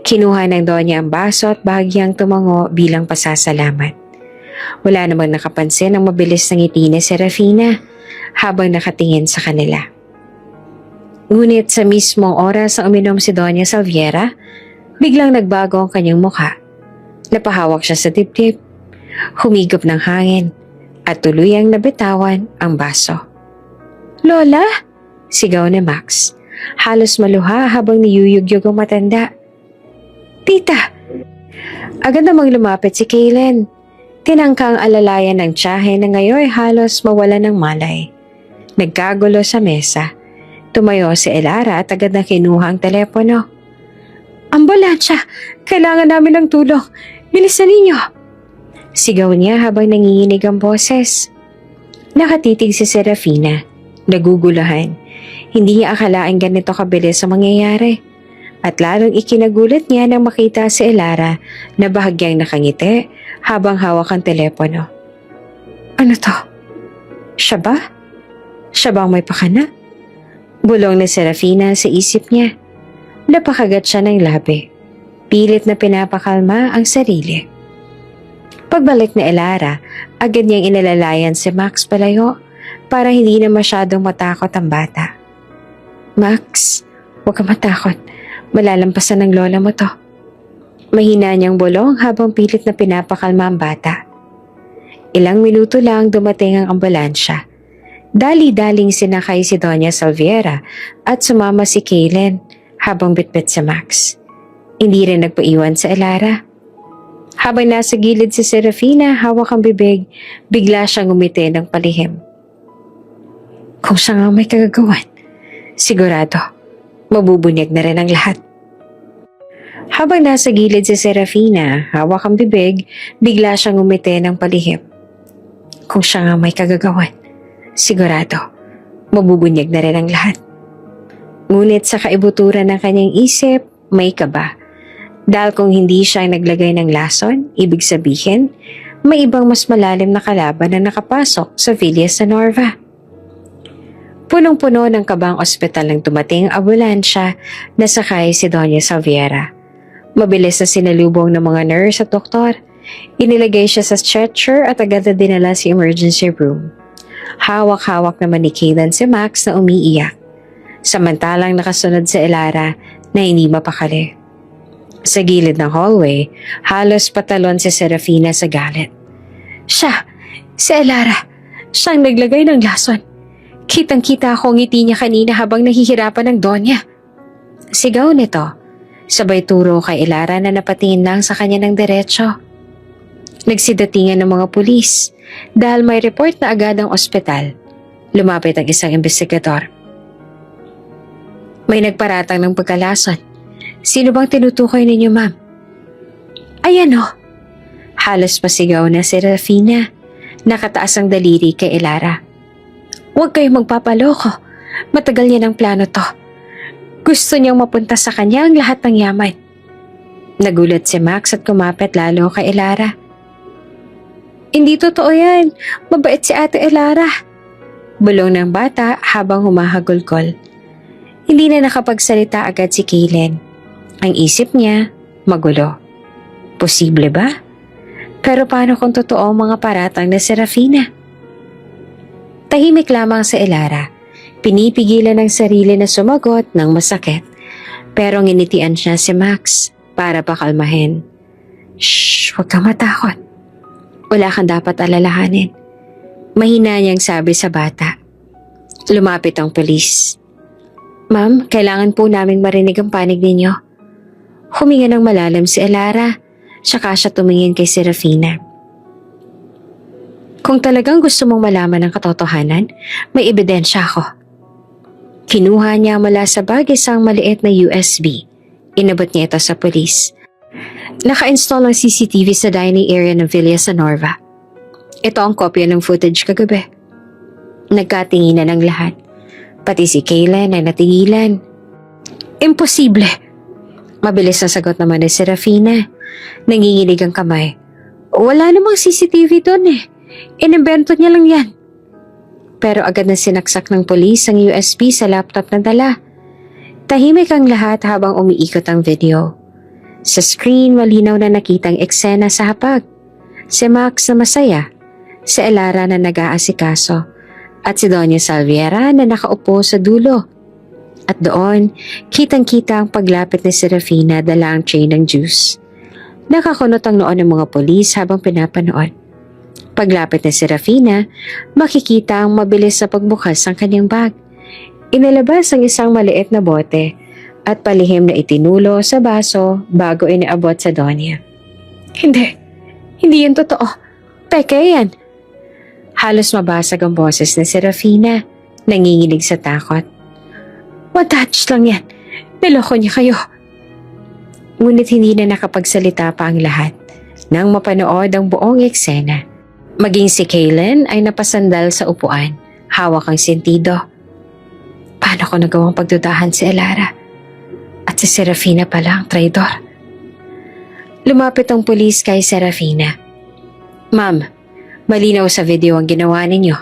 Kinuha ng Donya ang baso at bahagyang tumango bilang pasasalamat. Wala namang nakapansin ang mabilis na ngiti ni Serafina habang nakatingin sa kanila. Ngunit sa mismong oras ang uminom si Doña Salviera, biglang nagbago ang kanyang mukha. Napahawak siya sa dibdib, humigop ng hangin at tuluyang nabitawan ang baso. Lola! Sigaw ni Max. Halos maluha habang niyuyugyug ang matanda. Tita! Agad namang lumapit si Kaylen. Tinangkang alalayan ng tiyahe na ngayon halos mawala ng malay. Nagkagulo sa mesa. Tumayo si Ilara at agad na kinuha ang telepono. Ambulansya! Kailangan namin ng tulong! Bilisan ninyo! Sigaw niya habang nanginginig ang boses. Nakatitig si Serafina. Nagugulahan. Hindi niya akalaing ganito kabilis ang mangyayari. At lalong ikinagulat niya nang makita si Ilara na bahagyang nakangiti habang hawak ang telepono. Ano to? Siya ba? Siya bang may pakana? Bulong ni Serafina sa isip niya. Napakagat siya ng labi. Pilit na pinapakalma ang sarili. Pagbalik ni Ilara, agad niyang inalalayan si Max palayo para hindi na masyadong matakot ang bata. Max, huwag ka matakot. Malalampasan ng lola mo to. Mahina niyang bulong habang pilit na pinapakalma ang bata. Ilang minuto lang dumating ang ambulansya. Dali-daling sinakay si Doña Salviera at sumama si Kaylen habang bitbit si Max. Hindi rin nagpaiwan sa Ilara. Habang nasa gilid si Serafina, hawak ang bibig, bigla siyang umiti ng palihim. Kung siya nga may kagagawan, sigurado, mabubunyag na rin ang lahat. Habang nasa gilid si Serafina, hawak ang bibig, bigla siyang umiti ng palihim. Kung siya nga may kagagawan, sigurado, mabubunyag na rin ang lahat. Ngunit sa kaibuturan ng kanyang isip, may kaba. Dahil kung hindi siya naglagay ng lason, ibig sabihin, may ibang mas malalim na kalaban na nakapasok sa Villa Sanorva. Punong-puno ng kabang ospital nang dumating ang ambulansya na sakay si Doña Salviera. Mabilis na sinalubong ng mga nurse at doktor. Inilagay siya sa stretcher at agad na dinala sa emergency room. Hawak-hawak naman ni Kaylen si Max na umiiyak. Samantalang nakasunod sa Ilara na hindi mapakali. Sa gilid ng hallway, halos patalon si Serafina sa galit. Siya, si Ilara, siyang naglagay ng lason. Kitang-kita ako ang ngiti niya kanina habang nahihirapan ng Donya. Sigaw nito. Sabay turo kay Elara na napatingin lang sa kanya ng diretso. Nagsidatingan ng mga pulis dahil may report na agad ang ospital. Lumapit ang isang investigador. May nagparatang ng pagkalason. Sino bang tinutukoy ninyo, ma'am? Ayan o. Halos pasigaw na si Serafina. Nakataas ang daliri kay Elara. Huwag kayong magpapaloko. Matagal niya ng plano to. Gusto niyang mapunta sa kanya ang lahat ng yaman. Nagulat si Max at kumapit lalo kay Elara. Hindi totoo yan. Mabait si Ate Elara. Bulong ng bata habang humahagulgol. Hindi na nakapagsalita agad si Kaylen. Ang isip niya, magulo. Posible ba? Pero paano kung totoo ang mga paratang na Serafina? Tahimik lamang si Elara. Pinipigilan ng sarili na sumagot ng masakit. Pero nginitian siya si Max para pakalmahin. Shh, huwag kang matakot. Wala kang dapat alalahanin. Mahina niyang sabi sa bata. Lumapit ang pulis. Ma'am, kailangan po naming marinig ang panig ninyo. Huminga ng malalim si Elara, saka siya tumingin kay Serafina. Kung talagang gusto mong malaman ang katotohanan, may ebidensya ako. Kinuha niya mula sa bag isang maliit na USB. Inabot niya ito sa pulis. Naka-install ang CCTV sa dining area ng Villa Sanorva. Ito ang kopya ng footage kagabi. Nagkatinginan ang lahat. Pati si Kaylen ay natigilan. Imposible! Mabilis na sagot naman ni Serafina. Nanginginig ang kamay. Wala namang CCTV doon eh. Inimbento niya lang yan. Pero agad na sinaksak ng pulis ang USB sa laptop na dala. Tahimik ang lahat habang umiikot ang video. Sa screen, malinaw na nakitang eksena sa hapag. Si Max na masaya, si Elara na nag-aasikaso, at si Doña Salviera na nakaupo sa dulo. At doon, kitang-kita ang paglapit ni Serafina dala ang tray ng juice. Nakakunot ang noon ng mga pulis habang pinapanood. Paglapit ni Serafina, makikita ang mabilis sa pagbukas ng kanyang bag. Inilabas ang isang maliit na bote at palihim na itinulo sa baso bago iniabot sa Donya. Hindi yan totoo. Peke yan. Halos mabasag ang boses ni Serafina, nanginginig sa takot. One-touch lang yan. Niloko niya kayo. Ngunit hindi na nakapagsalita pa ang lahat nang mapanood ang buong eksena. Maging si Kaylen ay napasandal sa upuan, hawak ang sentido. Paano ko nagawang pagdudahan si Elara? At si Serafina pala ang traidor. Lumapit ang pulis kay Serafina. Ma'am, malinaw sa video ang ginawa ninyo.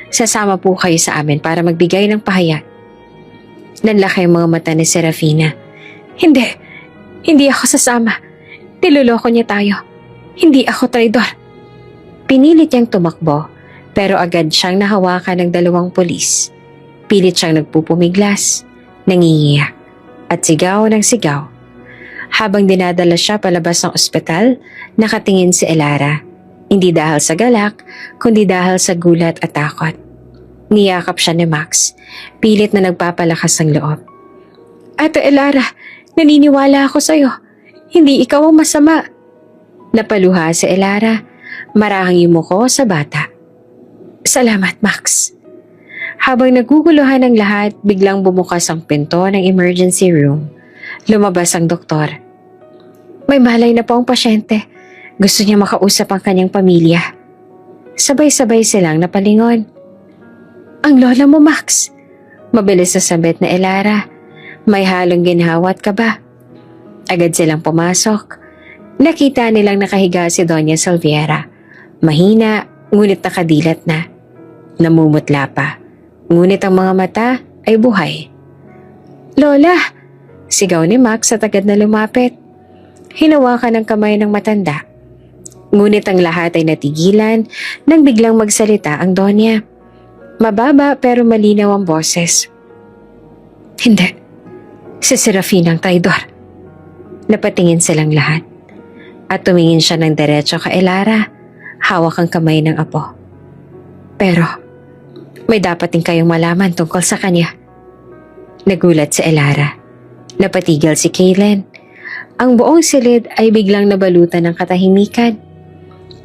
Sasama po kayo sa amin para magbigay ng pahayag. Nanlaki ang mga mata ni Serafina. Hindi ako sasama. Niloloko niya tayo. Hindi ako traidor. Pinilit niyang tumakbo, pero agad siyang nahawakan ng dalawang pulis. Pilit siyang nagpupumiglas, nangingiyak, at sigaw ng sigaw. Habang dinadala siya palabas ng ospital, nakatingin si Elara. Hindi dahil sa galak, kundi dahil sa gulat at takot. Niyakap siya ni Max, pilit na nagpapalakas ng loob. Ate Elara, naniniwala ako sa'yo. Hindi ikaw ang masama. Napaluha si Elara. Marahang yumuko sa bata. Salamat, Max. Habang naguguluhan ang lahat, biglang bumukas ang pinto ng emergency room. Lumabas ang doktor. May malay na po ang pasyente. Gusto niya makausap ang kanyang pamilya. Sabay-sabay silang napalingon. Ang lola mo, Max. Mabilis na sabit na Elara. May halong ginhawa at kaba. Agad silang pumasok. Nakita nilang nakahiga si Doña Salviera. Mahina, ngunit nakadilat na. Namumutla pa. Ngunit ang mga mata ay buhay. Lola! Sigaw ni Max at agad na lumapit. Hinawakan ang kamay ng matanda. Ngunit ang lahat ay natigilan nang biglang magsalita ang Donya. Mababa pero malinaw ang boses. Hindi. Si Serafina ang traidor. Napatingin silang lahat. At tumingin siya ng diretso kay Elara. Hawak ang kamay ng apo. Pero, may dapat din kayong malaman tungkol sa kanya. Nagulat si Elara. Napatigil si Kaylen Ang buong silid ay biglang nabalutan ng katahimikan.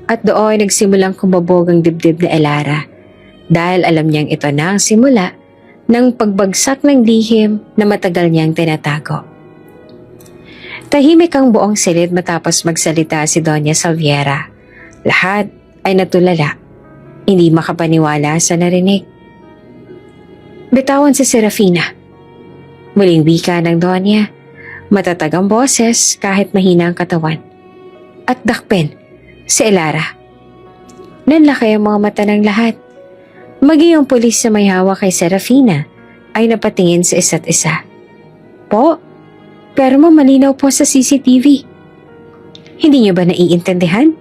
At doon nagsimulang kumabog ang dibdib ni Elara dahil alam niyang ito na ang simula ng pagbagsak ng lihim na matagal niyang tinatago. Tahimik ang buong silid matapos magsalita si Doña Salviera. Lahat ay natulala, hindi makapaniwala sa narinig. Bitawan si Serafina. Muling wika ng Donya, matatag ang boses kahit mahina ang katawan. At dakpen, si Elara. Nanlaki ang mga mata ng lahat. Maging ang pulis na may hawak kay Serafina ay napatingin sa isa't isa. Po, pero malinaw po sa CCTV. Hindi niyo ba naiintindihan?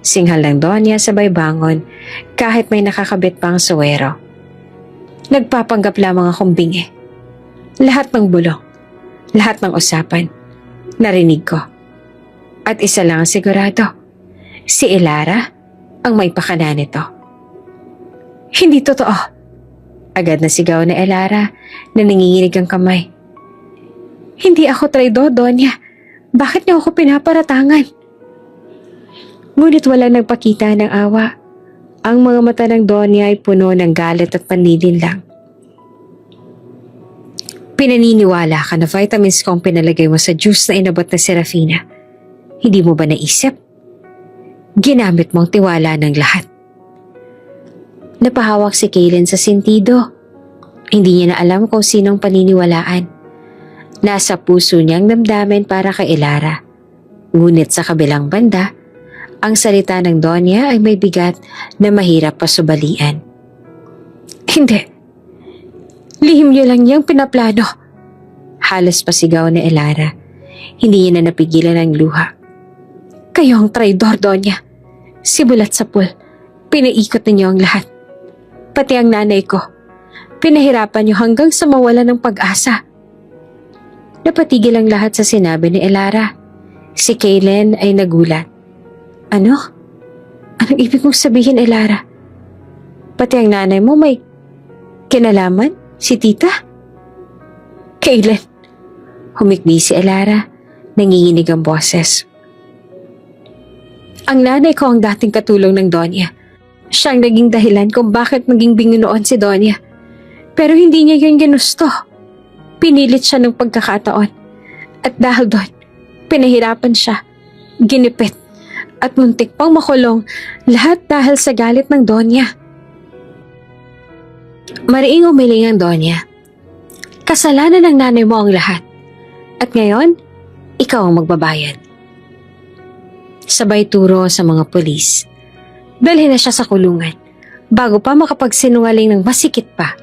Singhal ng Donya sabay bangon kahit may nakakabit pang suwero. Nagpapanggap lamang akong bingi. Lahat ng bulong, lahat ng usapan, narinig ko. At isa lang ang sigurado, si Elara ang may pakana nito. Hindi totoo. Agad na sigaw na Elara na nanginginig ang kamay. Hindi ako traidor, Donya. Bakit niyo ako pinaparatangan? Ngunit wala nagpakita ng awa. Ang mga mata ng Donya ay puno ng galit at panlilin lang. Pinaniniwala ka na vitamins ko ang pinalagay mo sa juice na inabot na Serafina. Hindi mo ba naisip? Ginamit mo ang tiwala ng lahat. Napahawak si Kaylin sa sentido. Hindi niya na alam kung sinong paniniwalaan. Nasa puso niyang damdamin para kay Elara. Ngunit sa kabilang banda, ang salita ng Donya ay may bigat na mahirap pasubalian. Hindi. Lihim niyo lang niyang pinaplano. Halos pasigaw ni Elara. Hindi niya na napigilan ang luha. Kayo ang traidor, Donya. Simulat sa pool, pinaikot ninyo ang lahat. Pati ang nanay ko. Pinahirapan niyo hanggang sa mawala ng pag-asa. Napatigil ang lahat sa sinabi ni Elara. Si Kaylin ay nagulat. Ano? Anong ibig mong sabihin, Elara? Pati ang nanay mo may kinalaman? Si tita? Kaylin. Humikbi si Elara. Nanginginig ang boses. Ang nanay ko ang dating katulong ng Donya. Siyang naging dahilan kung bakit maging bingi noon si Donya. Pero hindi niya yun ginusto. Pinilit siya ng pagkakataon. At dahil doon, pinahirapan siya. Ginipit. At muntik pang makulong. Lahat dahil sa galit ng Donya. Mariing umiling ang Donya. Kasalanan ng nanay mo ang lahat. At ngayon, ikaw ang magbabayad. Sabay turo sa mga pulis. Dalhin na siya sa kulungan bago pa makapagsinungaling ng masikit pa.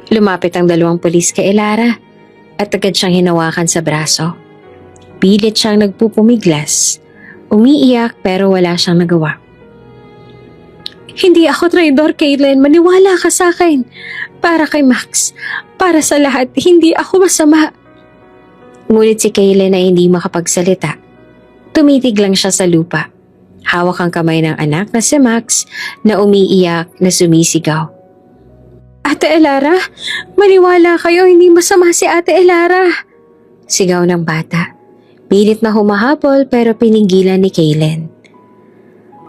Lumapit ang dalawang pulis kay Elara at agad siyang hinawakan sa braso. Pilit siyang nagpupumiglas. Umiiyak pero wala siyang nagawa. Hindi ako traidor, Kaylin. Maniwala ka sa akin. Para kay Max. Para sa lahat, hindi ako masama. Ngunit si Kaylin ay hindi makapagsalita. Tumitig lang siya sa lupa. Hawak ang kamay ng anak na si Max na umiiyak na sumisigaw. Ate Elara, maniwala kayo, hindi masama si Ate Elara. Sigaw ng bata. Pilit na humahabol pero pinigilan ni Kaylin.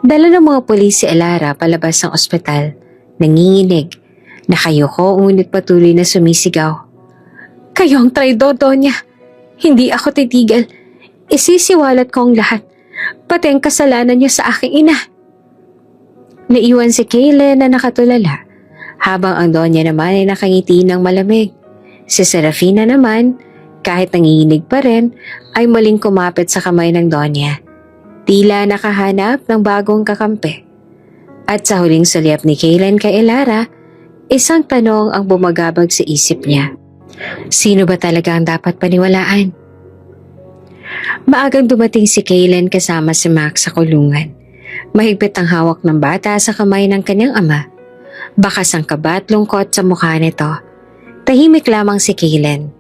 Dala ng mga pulis si Elara palabas ng ospital. Nanginginig. Nakayoko ngunit patuloy na sumisigaw. Kayo ang traidor, Donya. Hindi ako titigil. Isisiwalat ko ang lahat. Pati ang kasalanan niyo sa aking ina. Naiwan si Kaylin na nakatulala. Habang ang Donya naman ay nakangiti ng malamig. Si Serafina naman, kahit nanginginig pa rin, ay muling kumapit sa kamay ng Donya. Tila nakahanap ng bagong kakampi. At sa huling sulyap ni Kaylin kay Elara, isang tanong ang bumagabag sa isip niya. Sino ba talaga ang dapat paniwalaan? Maagang dumating si Kaylin kasama si Max sa kulungan. Mahigpit ang hawak ng bata sa kamay ng kanyang ama. Bakas ang kaba at lungkot sa mukha nito. Tahimik lamang si Kaylin.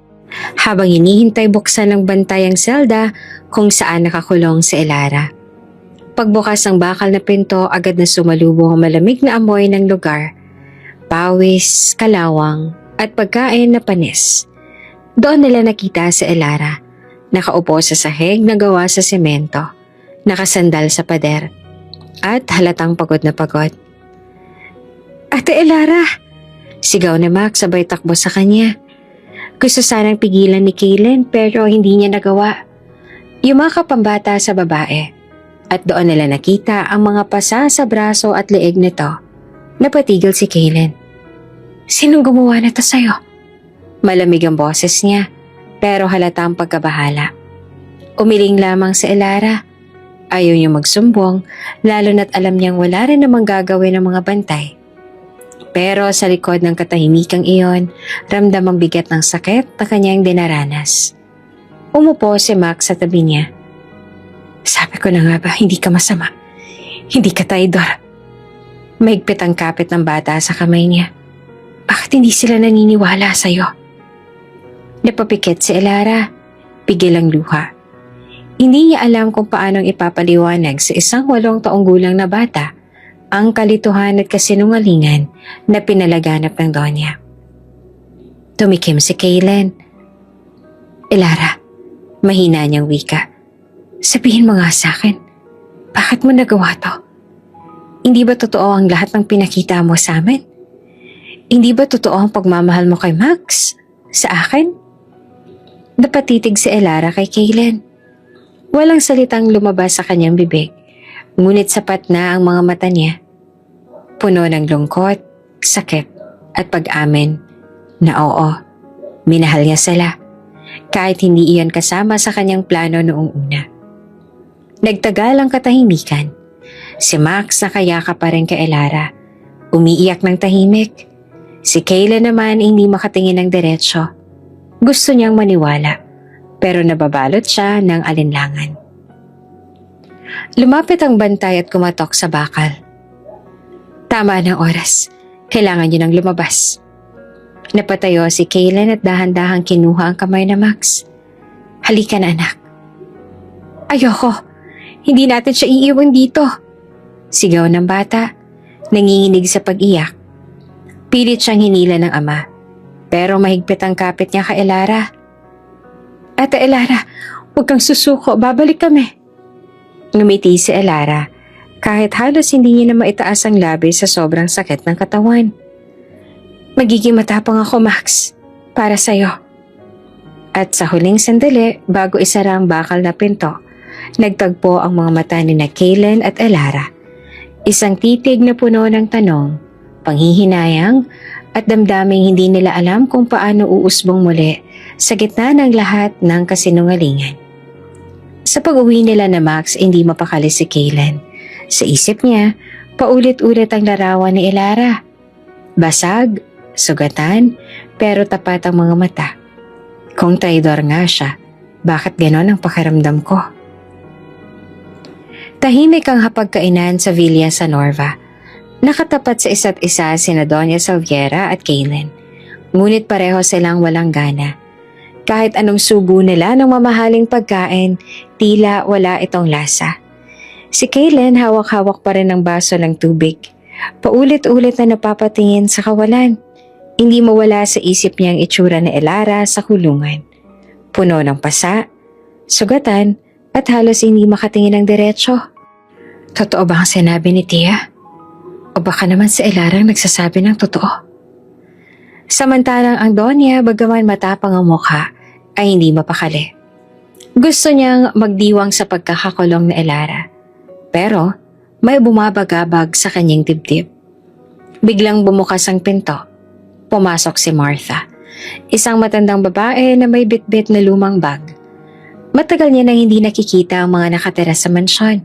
Habang hinihintay buksan ng bantay ang selda kung saan nakakulong si Elara. Pagbukas ng bakal na pinto, agad na sumalubong ang malamig na amoy ng lugar. Pawis, kalawang, at pagkain na panis. Doon nila nakita si Elara. Nakaupo sa sahig na gawa sa semento, nakasandal sa pader, at halatang pagod na pagod. Ate Elara! Sigaw ni Max sabay takbo sa kanya. Gusto sanang pigilan ni Kaylen pero hindi niya nagawa. Yumakap ang bata sa babae at doon nila nakita ang mga pasa sa braso at leeg nito. Napatigil si Kaylen. Sinong gumawa na to sa'yo? Malamig ang boses niya pero halata ang pagkabahala. Umiling lamang si Elara. Ayaw niya magsumbong lalo na't alam niyang wala rin namang gagawin ng mga bantay. Pero sa likod ng katahimikang iyon, ramdam ang bigat ng sakit na kanyang dinaranas. Umupo si Max sa tabi niya. Sabi ko na nga ba, hindi ka masama. Hindi ka traidor. Mahigpit ang kapit ng bata sa kamay niya. Bakit hindi sila naniniwala sa'yo? Napapikit si Elara. Pigil ang luha. Hindi niya alam kung paanong ipapaliwanag sa isang 8 taong gulang na bata ang kalituhan at kasinungalingan na pinalaganap ng Donya. Tumikim si Kaylen. Elara, mahina niyang wika. Sabihin mo nga sa akin, bakit mo nagawa to? Hindi ba totoo ang lahat ng pinakita mo sa amin? Hindi ba totoo ang pagmamahal mo kay Max? Sa akin? Napatitig si Elara kay Kaylen. Walang salitang lumabas sa kanyang bibig. Ngunit sapat na ang mga mata niya. Puno ng lungkot, sakit at pag-amin na oo, minahal niya sila kahit hindi iyon kasama sa kanyang plano noong una. Nagtagal ang katahimikan. Si Max nakayakap pa rin kay Elara, umiiyak ng tahimik. Si Kaylen naman hindi makatingin ng diretsyo. Gusto niyang maniwala pero nababalot siya ng alinlangan. Lumapit ang bantay at kumatok sa bakal. Tama ng oras. Kailangan niyo nang lumabas. Napatayo si Kaylen at dahan-dahang kinuha ang kamay na Max. Halika na anak. Ayoko. Hindi natin siya iiwan dito. Sigaw ng bata. Nanginginig sa pag-iyak. Pilit siyang hinila ng ama. Pero mahigpit ang kapit niya kay Elara. Ate Elara, huwag kang susuko. Babalik kami. Ngumiti si Elara kahit halos hindi niya na maitaas ang labi sa sobrang sakit ng katawan. Magiging matapang ako, Max, para sa'yo. At sa huling sandali, bago isara ang bakal na pinto, nagtagpo ang mga mata ni Kaylen at Elara. Isang titig na puno ng tanong, panghihinayang at damdaming hindi nila alam kung paano uusbong muli sa gitna ng lahat ng kasinungalingan. Sa pag-uwi nila na Max, hindi mapakali si Kaylen. Sa isip niya, paulit-ulit ang larawan ni Elara. Basag, sugatan, pero tapat ang mga mata. Kung traidor nga siya, bakit ganon ang pakiramdam ko? Tahimik ang hapagkainan sa Villa San Norva. Nakatapat sa isa't isa sina Doña Salviera at Kaylen. Ngunit pareho silang walang gana. Kahit anong subo nila ng mamahaling pagkain, tila wala itong lasa. Si Kaylen hawak-hawak pa rin ang baso ng tubig. Paulit-ulit na napapatingin sa kawalan. Hindi mawala sa isip niya ang itsura ni Elara sa kulungan. Puno ng pasa, sugatan at halos hindi makatingin ng diretsyo. Totoo ba ang sinabi ni Tia? O baka naman si Elara ang nagsasabi ng totoo? Samantalang ang Donya, bagaman matapang ang mukha, ay hindi mapakali. Gusto niyang magdiwang sa pagkakakulong na Elara. Pero may bumabagabag sa kanyang dibdib. Biglang bumukas ang pinto. Pumasok si Martha, isang matandang babae na may bitbit na lumang bag. Matagal niya nang hindi nakikita ang mga nakatira sa mansyon.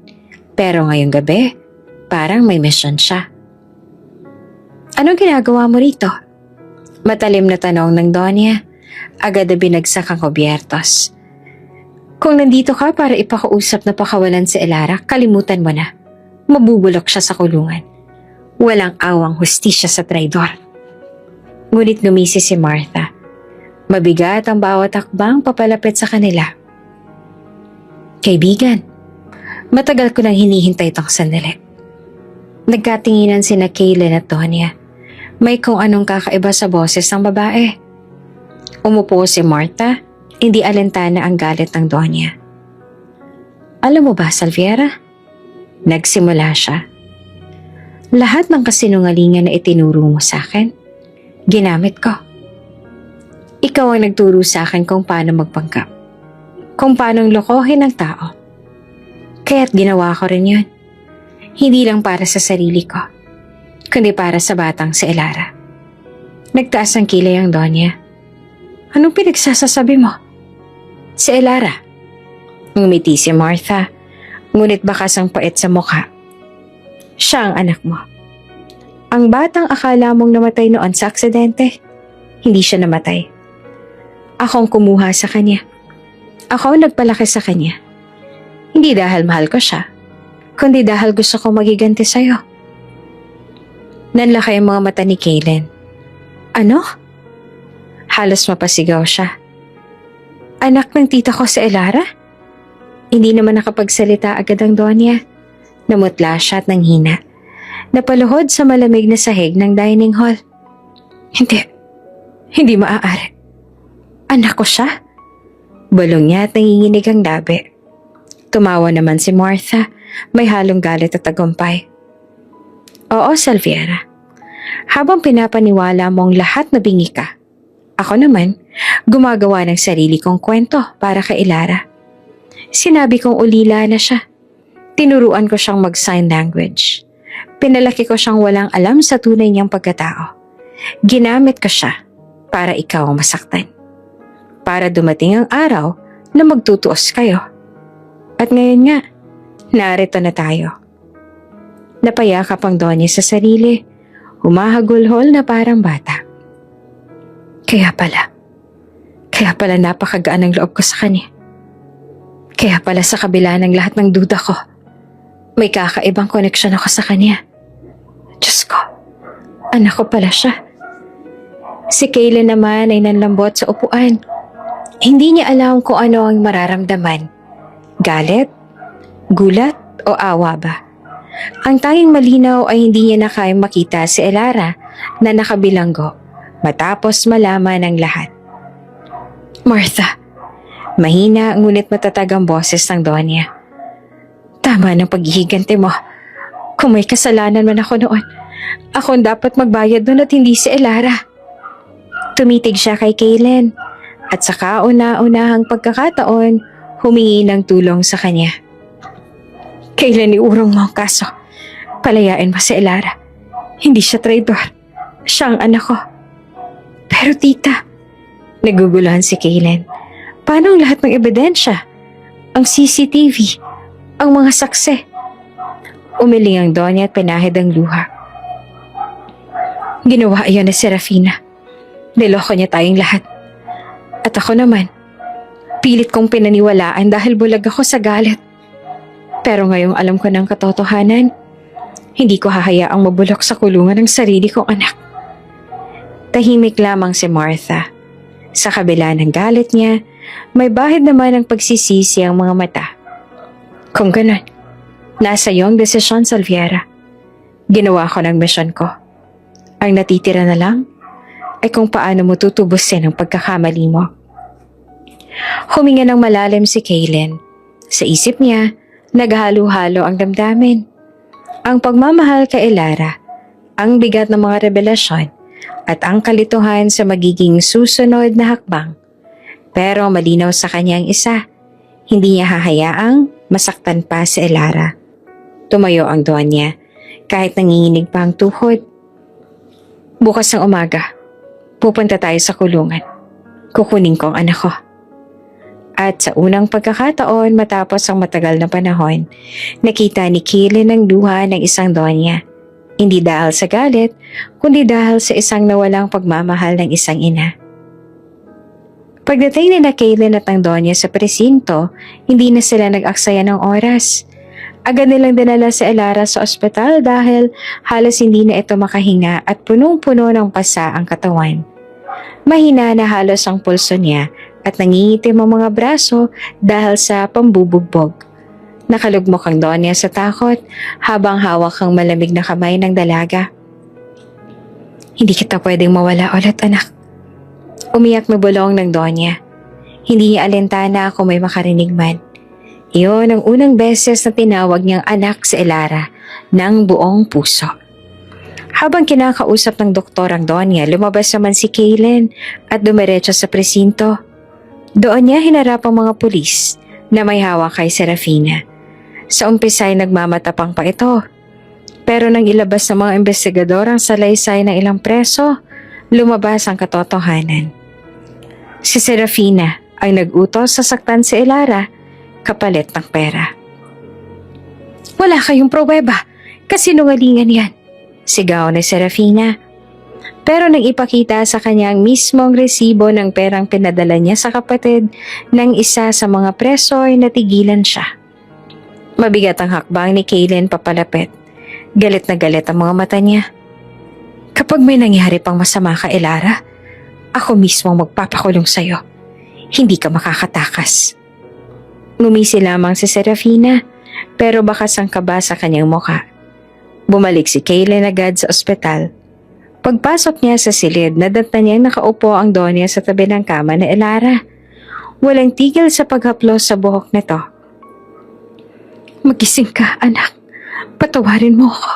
Pero ngayong gabi, parang may mission siya. Anong ginagawa mo rito? Matalim na tanong ng Donya. Agad na binagsak ang kubyertos. Kung nandito ka para ipakausap na pakawalan si Elara, kalimutan mo na. Mabubulok siya sa kulungan. Walang awang hustisya sa traidor. Ngunit lumisi si Martha. Mabigat ang bawat hakbang papalapit sa kanila. Kaibigan, matagal ko nang hinihintay itong sandali. Nagkatinginan sina Kaylen at Donya. May kung anong kakaiba sa boses ng babae. Umupo si Martha, Hindi alintana ang galit ng Donya. Alam mo ba, Salviera? Nagsimula siya. Lahat ng kasinungalingan na itinuro mo sa akin, ginamit ko. Ikaw ang nagturo sa akin kung paano magpanggap, kung paano lokohin ang tao. Kaya't ginawa ko rin yun. Hindi lang para sa sarili ko, kundi para sa batang si Elara. Nagtaas ang kilay ang Donya. Anong pinagsasasabi mo? Si Elara. Ngumiti si Martha, ngunit bakas ang pait sa mukha. Siya ang anak mo. Ang batang akala mong namatay noon sa aksidente, hindi siya namatay. Akong kumuha sa kanya. Ako ang nagpalaki sa kanya. Hindi dahil mahal ko siya, kundi dahil gusto ko magiganti sa'yo. Nanlaki ang mga mata ni Kaylen. Ano? Halos mapasigaw siya. Anak ng tita ko si Elara? Hindi naman nakapagsalita agad ang Donya. Namutla siya at nanghina. Napaluhod sa malamig na sahig ng dining hall. Hindi maaari. Anak ko siya? Bulong niya at nanginginig ang labi. Tumawa naman si Martha, may halong galit at tagumpay. Oo, Salviera. Habang pinapaniwala mong lahat na bingi ka, ako naman, gumagawa ng sarili kong kwento para kay Elara. Sinabi kong ulila na siya. Tinuruan ko siyang mag-sign language. Pinalaki ko siyang walang alam sa tunay niyang pagkatao. Ginamit ko siya para ikaw ang masaktan. Para dumating ang araw na magtutuos kayo. At ngayon nga, narito na tayo. Napayakap ang Donya sa sarili, humahagulhol na parang bata. Kaya pala napakagaan ang loob ko sa kanya. Kaya pala sa kabila ng lahat ng duda ko, may kakaibang koneksyon ako sa kanya. Diyos ko, anak ko pala siya. Si Kaylen naman ay nanlambot sa upuan. Hindi niya alam kung ano ang mararamdaman. Galit? Gulat? O awa ba? Ang tanging malinaw ay hindi niya na kayang makita si Elara na nakabilanggo matapos malaman ang lahat. Martha, mahina ngunit matatag ang boses ng Donya. Tama ng paghihiganti mo. Kung may kasalanan man ako noon, ako ang dapat magbayad doon at hindi si Elara. Tumitig siya kay Kaylen at sa kauna-unahang pagkakataon, humingi ng tulong sa kanya. Kaylen, iurong mo ang kaso. Palayain mo si Elara. Hindi siya traidor. Siya ang anak ko. Pero tita, naguguluhan si Kaylen. Paano ang lahat ng ebidensya? Ang CCTV? Ang mga saksi? Umiling ang Donya at pinahid ang luha. Ginawa iyon na Serafina. Niloko niya tayong lahat. At ako naman, pilit kong pinaniwalaan dahil bulag ako sa galit. Pero ngayong alam ko ng katotohanan, hindi ko hahayaang mabulok sa kulungan ng sarili kong anak. Tahimik lamang si Martha. Sa kabila ng galit niya, may bahid naman ng pagsisisi ang mga mata. Kung ganun, nasa iyo ang desisyon, Salviera. Ginawa ko ng misyon ko. Ang natitira na lang ay kung paano mo tutubusin ang pagkakamali mo. Huminga ng malalim si Kaylen. Sa isip niya, naghalo-halo ang damdamin. Ang pagmamahal kay Elara, ang bigat ng mga revelasyon, at ang kalituhan sa magiging susunod na hakbang. Pero malinaw sa kanya ang isa, hindi niya hahayaang masaktan pa si Elara. Tumayo ang Donya, kahit nanginginig pa ang tuhod. Bukas ng umaga, pupunta tayo sa kulungan. Kukunin ko ang anak ko. At sa unang pagkakataon matapos ang matagal na panahon, nakita ni Kaylen ang luha ng isang Donya. Hindi dahil sa galit, kundi dahil sa isang nawalang pagmamahal ng isang ina. Pagdating nila Kaylen at ang Donya sa presinto, hindi na sila nag-aksaya ng oras. Agad nilang dinala si Elara sa ospital dahil halos hindi na ito makahinga at punong-puno ng pasa ang katawan. Mahina na halos ang pulso niya at nangingitim ang mga braso dahil sa pambubugbog. Nakalugmok ang Donya sa takot habang hawak ang malamig na kamay ng dalaga. Hindi kita pwedeng mawala ulit, anak. Umiyak na bulong ng Donya. Hindi niya alintana kung may makarinig man. Iyon ang unang beses na tinawag niyang anak si Elara ng buong puso. Habang kinakausap ng doktor ang Donya, lumabas naman si Kaylen at dumiretso sa presinto. Doon niya hinarap ang mga pulis na may hawak kay Serafina. Sa umpisa ay nagmamatapang pa ito. Pero nang ilabas ng mga investigador ang salaysay ng ilang preso, lumabas ang katotohanan. Si Serafina ay nag-utos sa saktan si Elara kapalit ng pera. Wala kayong pruweba, kasinungalingan yan, sigaw ni Serafina. Pero nang ipakita sa kanya ang mismong resibo ng perang pinadala niya sa kapatid ng isa sa mga preso ay natigilan siya. Mabigat ang hakbang ni Kaylen papalapit. Galit na galit ang mga mata niya. Kapag may nangyari pang masama ka, Elara, ako mismo magpapakulong sa'yo. Hindi ka makakatakas. Ngumisi lamang si Serafina, pero bakas ang kaba sa kanyang mukha. Bumalik si Kaylen agad sa ospital. Pagpasok niya sa silid, nadata niyang nakaupo ang Donya sa tabi ng kama ni Elara. Walang tigil sa paghaplos sa buhok nito. Magising ka, anak. Patawarin mo ko.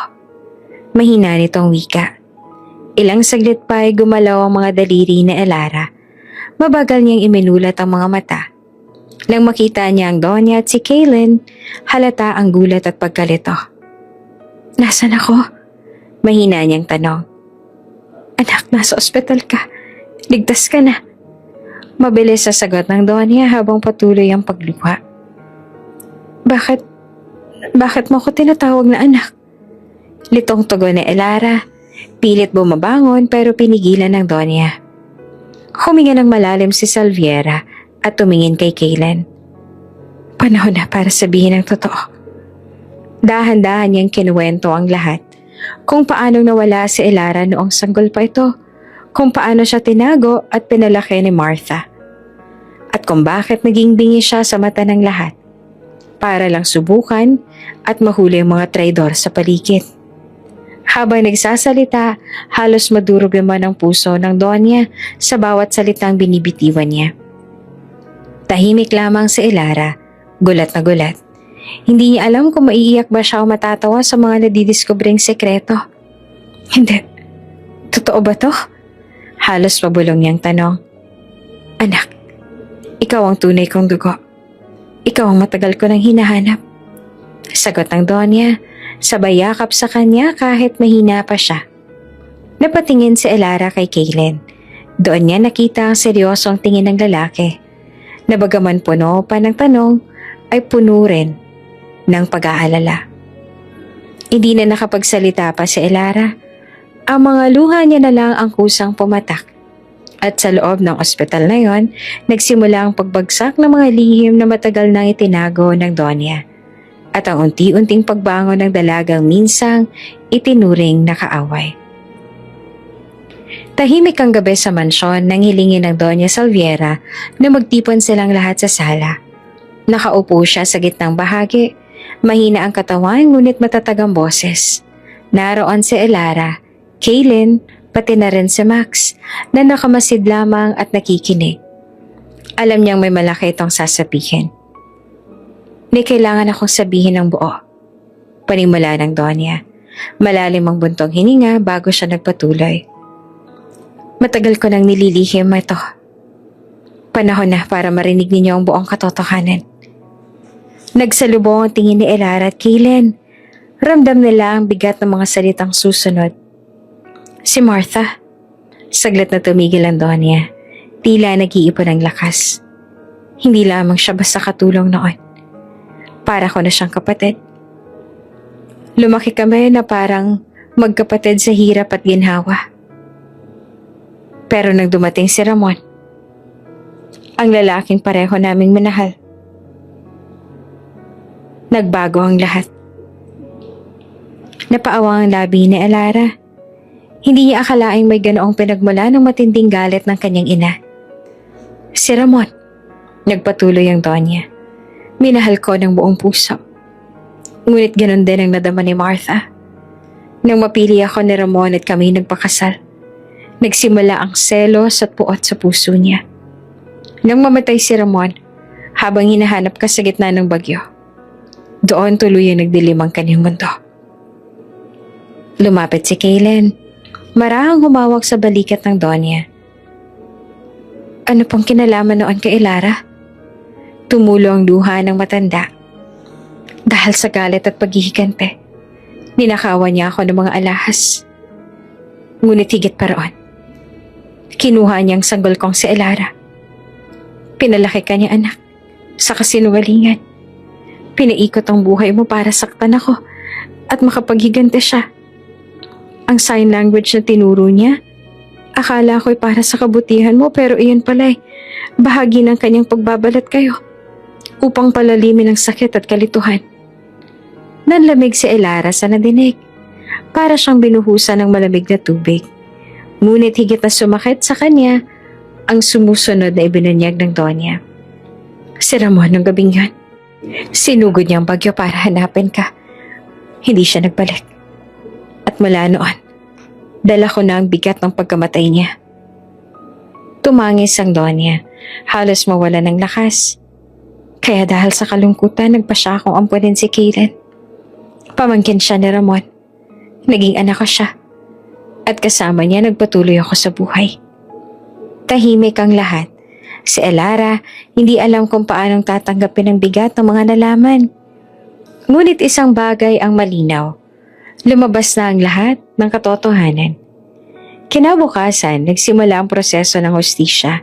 Mahina nitong wika. Ilang saglit pa ay gumalaw ang mga daliri ni Elara. Mabagal niyang iminulat ang mga mata. Nang makita niya ang Donya at si Kaylen, halata ang gulat at pagkalito. Nasaan ako? Mahina niyang tanong. Anak, nasa ospital ka. Ligtas ka na. Mabilis sa sagot ng Donya habang patuloy ang pagluha. Bakit mo ko tinatawag na anak? Litong tugon ni Elara. Pilit bumabangon pero pinigilan ng Donya. Huminga ng malalim si Salviera at tumingin kay Kaylen. Panahon na para sabihin ang totoo. Dahan-dahan niyang kinuwento ang lahat. Kung paanong nawala si Elara noong sanggol pa ito. Kung paano siya tinago at pinalaki ni Martha. At kung bakit naging bingi siya sa mata ng lahat. Para lang subukan at mahuli ang mga traidor sa paligid. Habang nagsasalita, halos madurog naman ang puso ng Donya sa bawat salitang binibitiwan niya. Tahimik lamang si Elara, gulat na gulat. Hindi niya alam kung maiiyak ba siya o matatawa sa mga nadidiskubreng sekreto. Hindi. Totoo ba to? Halos pabulong niyang tanong. Anak, ikaw ang tunay kong dugo. Ikaw ang matagal ko nang hinahanap. Sagot ng Donya, sabay yakap sa kanya kahit mahina pa siya. Napatingin si Elara kay Kaylen. Doon niya nakita ang seryosong tingin ng lalaki. Nabagaman puno pa ng tanong, ay puno rin ng pag-aalala. Hindi na nakapagsalita pa si Elara. Ang mga luha niya na lang ang kusang pumatak. At sa loob ng ospital na yon, nagsimula ang pagbagsak ng mga lihim na matagal nang itinago ng Donya. At ang unti-unting pagbangon ng dalagang minsang itinuring na kaaway. Tahimik ang gabi sa mansyon nang hilingin ng Doña Salviera na magtipon silang lahat sa sala. Nakaupo siya sa gitnang bahagi. Mahina ang katawan ngunit matatag ang boses. Naroon si Elara, Kaylen, pati na rin si Max na nakamasid lamang at nakikinig. Alam niyang may malaki itong sasabihin. May kailangan akong sabihin ng buo. Panimula ng Donya. Malalim ang buntong hininga bago siya nagpatuloy. Matagal ko nang nililihim ito. Panahon na para marinig ninyo ang buong katotohanan. Nagsalubong ang tingin ni Elara at Kaylen. Ramdam nila ang bigat ng mga salitang susunod. Si Martha. Saglit na tumigil ang Donya. Tila nag-iipon ng lakas. Hindi lamang siya basta katulong noon. Para ko na siyang kapatid. Lumaki kami na parang magkapatid sa hirap at ginhawa. Pero nang dumating si Ramon, ang lalaking pareho naming minahal, nagbago ang lahat. Napaawa ang labi ni Elara. Hindi niya akalaing may ganoong pinagmula ng matinding galit ng kanyang ina. Si Ramon, nagpatuloy ang Donya. Minahal ko ng buong puso. Ngunit ganon din ang nadama ni Martha. Nang mapili ako ni Ramon at kami nagpakasal, nagsimula ang selos at puot sa puso niya. Nang mamatay si Ramon, habang hinahanap ka sa gitna ng bagyo, doon tuluyang nagdilim ang kanyang mundo. Lumapit si Kaylen, marahang humawak sa balikat ng Donya. Ano pong kinalaman noon kay Lara? Tumulo ang luha ng matanda. Dahil sa galit at paghihigante, ninakawan niya ako ng mga alahas. Ngunit higit pa roon, kinuha niyang sanggol kong si Lara. Pinalaki ka niya, anak, sa kasinungalingan. Pinaikot ang buhay mo para saktan ako at makapaghigante siya. Ang sign language na tinuro niya, akala ko'y para sa kabutihan mo, pero iyon pala'y bahagi ng kanyang pagbabalat kayo upang palalimin ang sakit at kalituhan. Nanlamig si Elara sa nadinig, para siyang binuhusan ng malamig na tubig. Ngunit higit na sumakit sa kanya ang sumusunod na ibinunyag ng Donya. Si Ramon ng gabing yan, sinugod niya ang bagyo para hanapin ka. Hindi siya nagbalik. At mula noon, dala ko na ang bigat ng pagkamatay niya. Tumangis ang Donya, halos mawala ng lakas. Kaya dahil sa kalungkutan, nagpasya akong ampunin si Kaylen. Pamangkin siya ni Ramon. Naging anak ko siya. At kasama niya nagpatuloy ako sa buhay. Tahimik ang lahat. Si Elara, hindi alam kung paanong tatanggapin ang bigat ng mga nalaman. Ngunit isang bagay ang malinaw. Lumabas na ang lahat ng katotohanan. Kinabukasan, nagsimula ang proseso ng hustisya.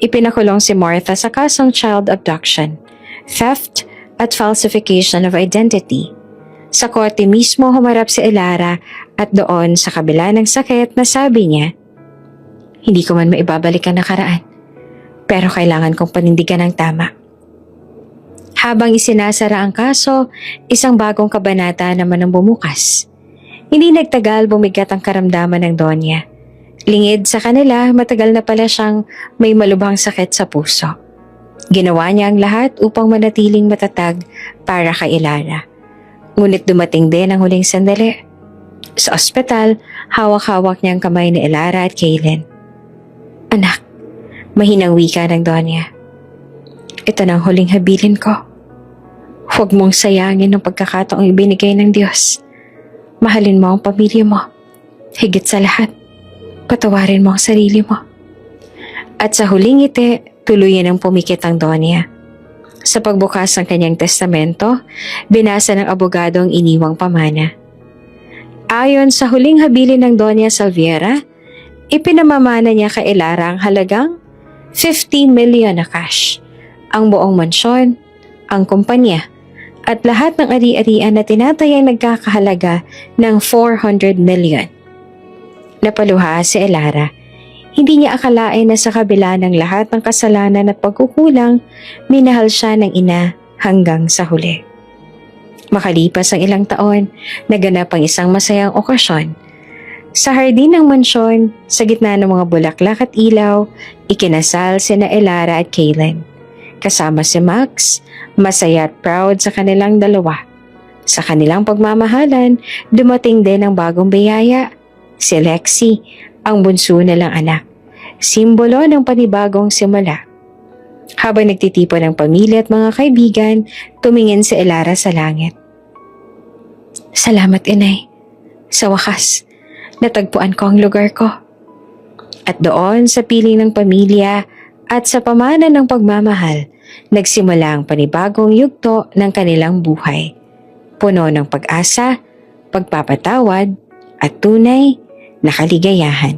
Ipinakulong si Martha sa kasong child abduction, theft at falsification of identity. Sa korte mismo humarap si Elara at doon sa kabila ng sakit na sabi niya, hindi ko man maibabalik ang nakaraan, pero kailangan kong panindigan ang tama. Habang isinasara ang kaso, isang bagong kabanata naman ang bumukas. Hindi nagtagal bumigat ang karamdaman ng Donya. Lingid sa kanila, matagal na pala siyang may malubhang sakit sa puso. Ginawa niya ang lahat upang manatiling matatag para kay Elara. Ngunit dumating din ang huling sandali. Sa ospital, hawak-hawak niya ang kamay ni Elara at Kaylen. Anak, mahinang wika ng Donya. Ito na ang huling habilin ko. Huwag mong sayangin ang pagkakataong ibinigay ng Diyos. Mahalin mo ang pamilya mo. Higit sa lahat, patawarin mo ang sarili mo. At sa huling ngiti, tuluyan ang pumikit ang Donya. Sa pagbukas ng kanyang testamento, binasa ng abogado ang iniwang pamana. Ayon sa huling habilin ng Donya Salviera, ipinamamana niya kay Elara ang halagang 50 million na cash, ang buong mansyon, ang kumpanya, at lahat ng ari-arian na tinatayang nagkakahalaga ng 400 million. Napaluha si Elara. Hindi niya akalain na sa kabila ng lahat ng kasalanan at pagkukulang, minahal siya ng ina hanggang sa huli. Makalipas ang ilang taon, naganap ang isang masayang okasyon. Sa hardin ng mansyon, sa gitna ng mga bulaklak at ilaw, ikinasal sina Elara at Kaylen. Kasama si Max, masaya at proud sa kanilang dalawa. Sa kanilang pagmamahalan, dumating din ang bagong biyaya, si Lexi, ang bunso nilang anak, simbolo ng panibagong simula. Habang nagtitipon ng pamilya at mga kaibigan, tumingin si Elara sa langit. Salamat, Inay. Sa wakas, natagpuan ko ang lugar ko. At doon sa piling ng pamilya at sa pamana ng pagmamahal, nagsimula ang panibagong yugto ng kanilang buhay. Puno ng pag-asa, pagpapatawad, at tunay na kaligayahan.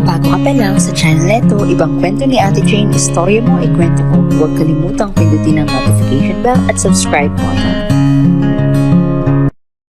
Bago ka pa lang sa channel neto, ibang kwento ni Ate Jane, istorya mo, ikwento ko. Huwag kalimutang pindutin ang notification bell at subscribe button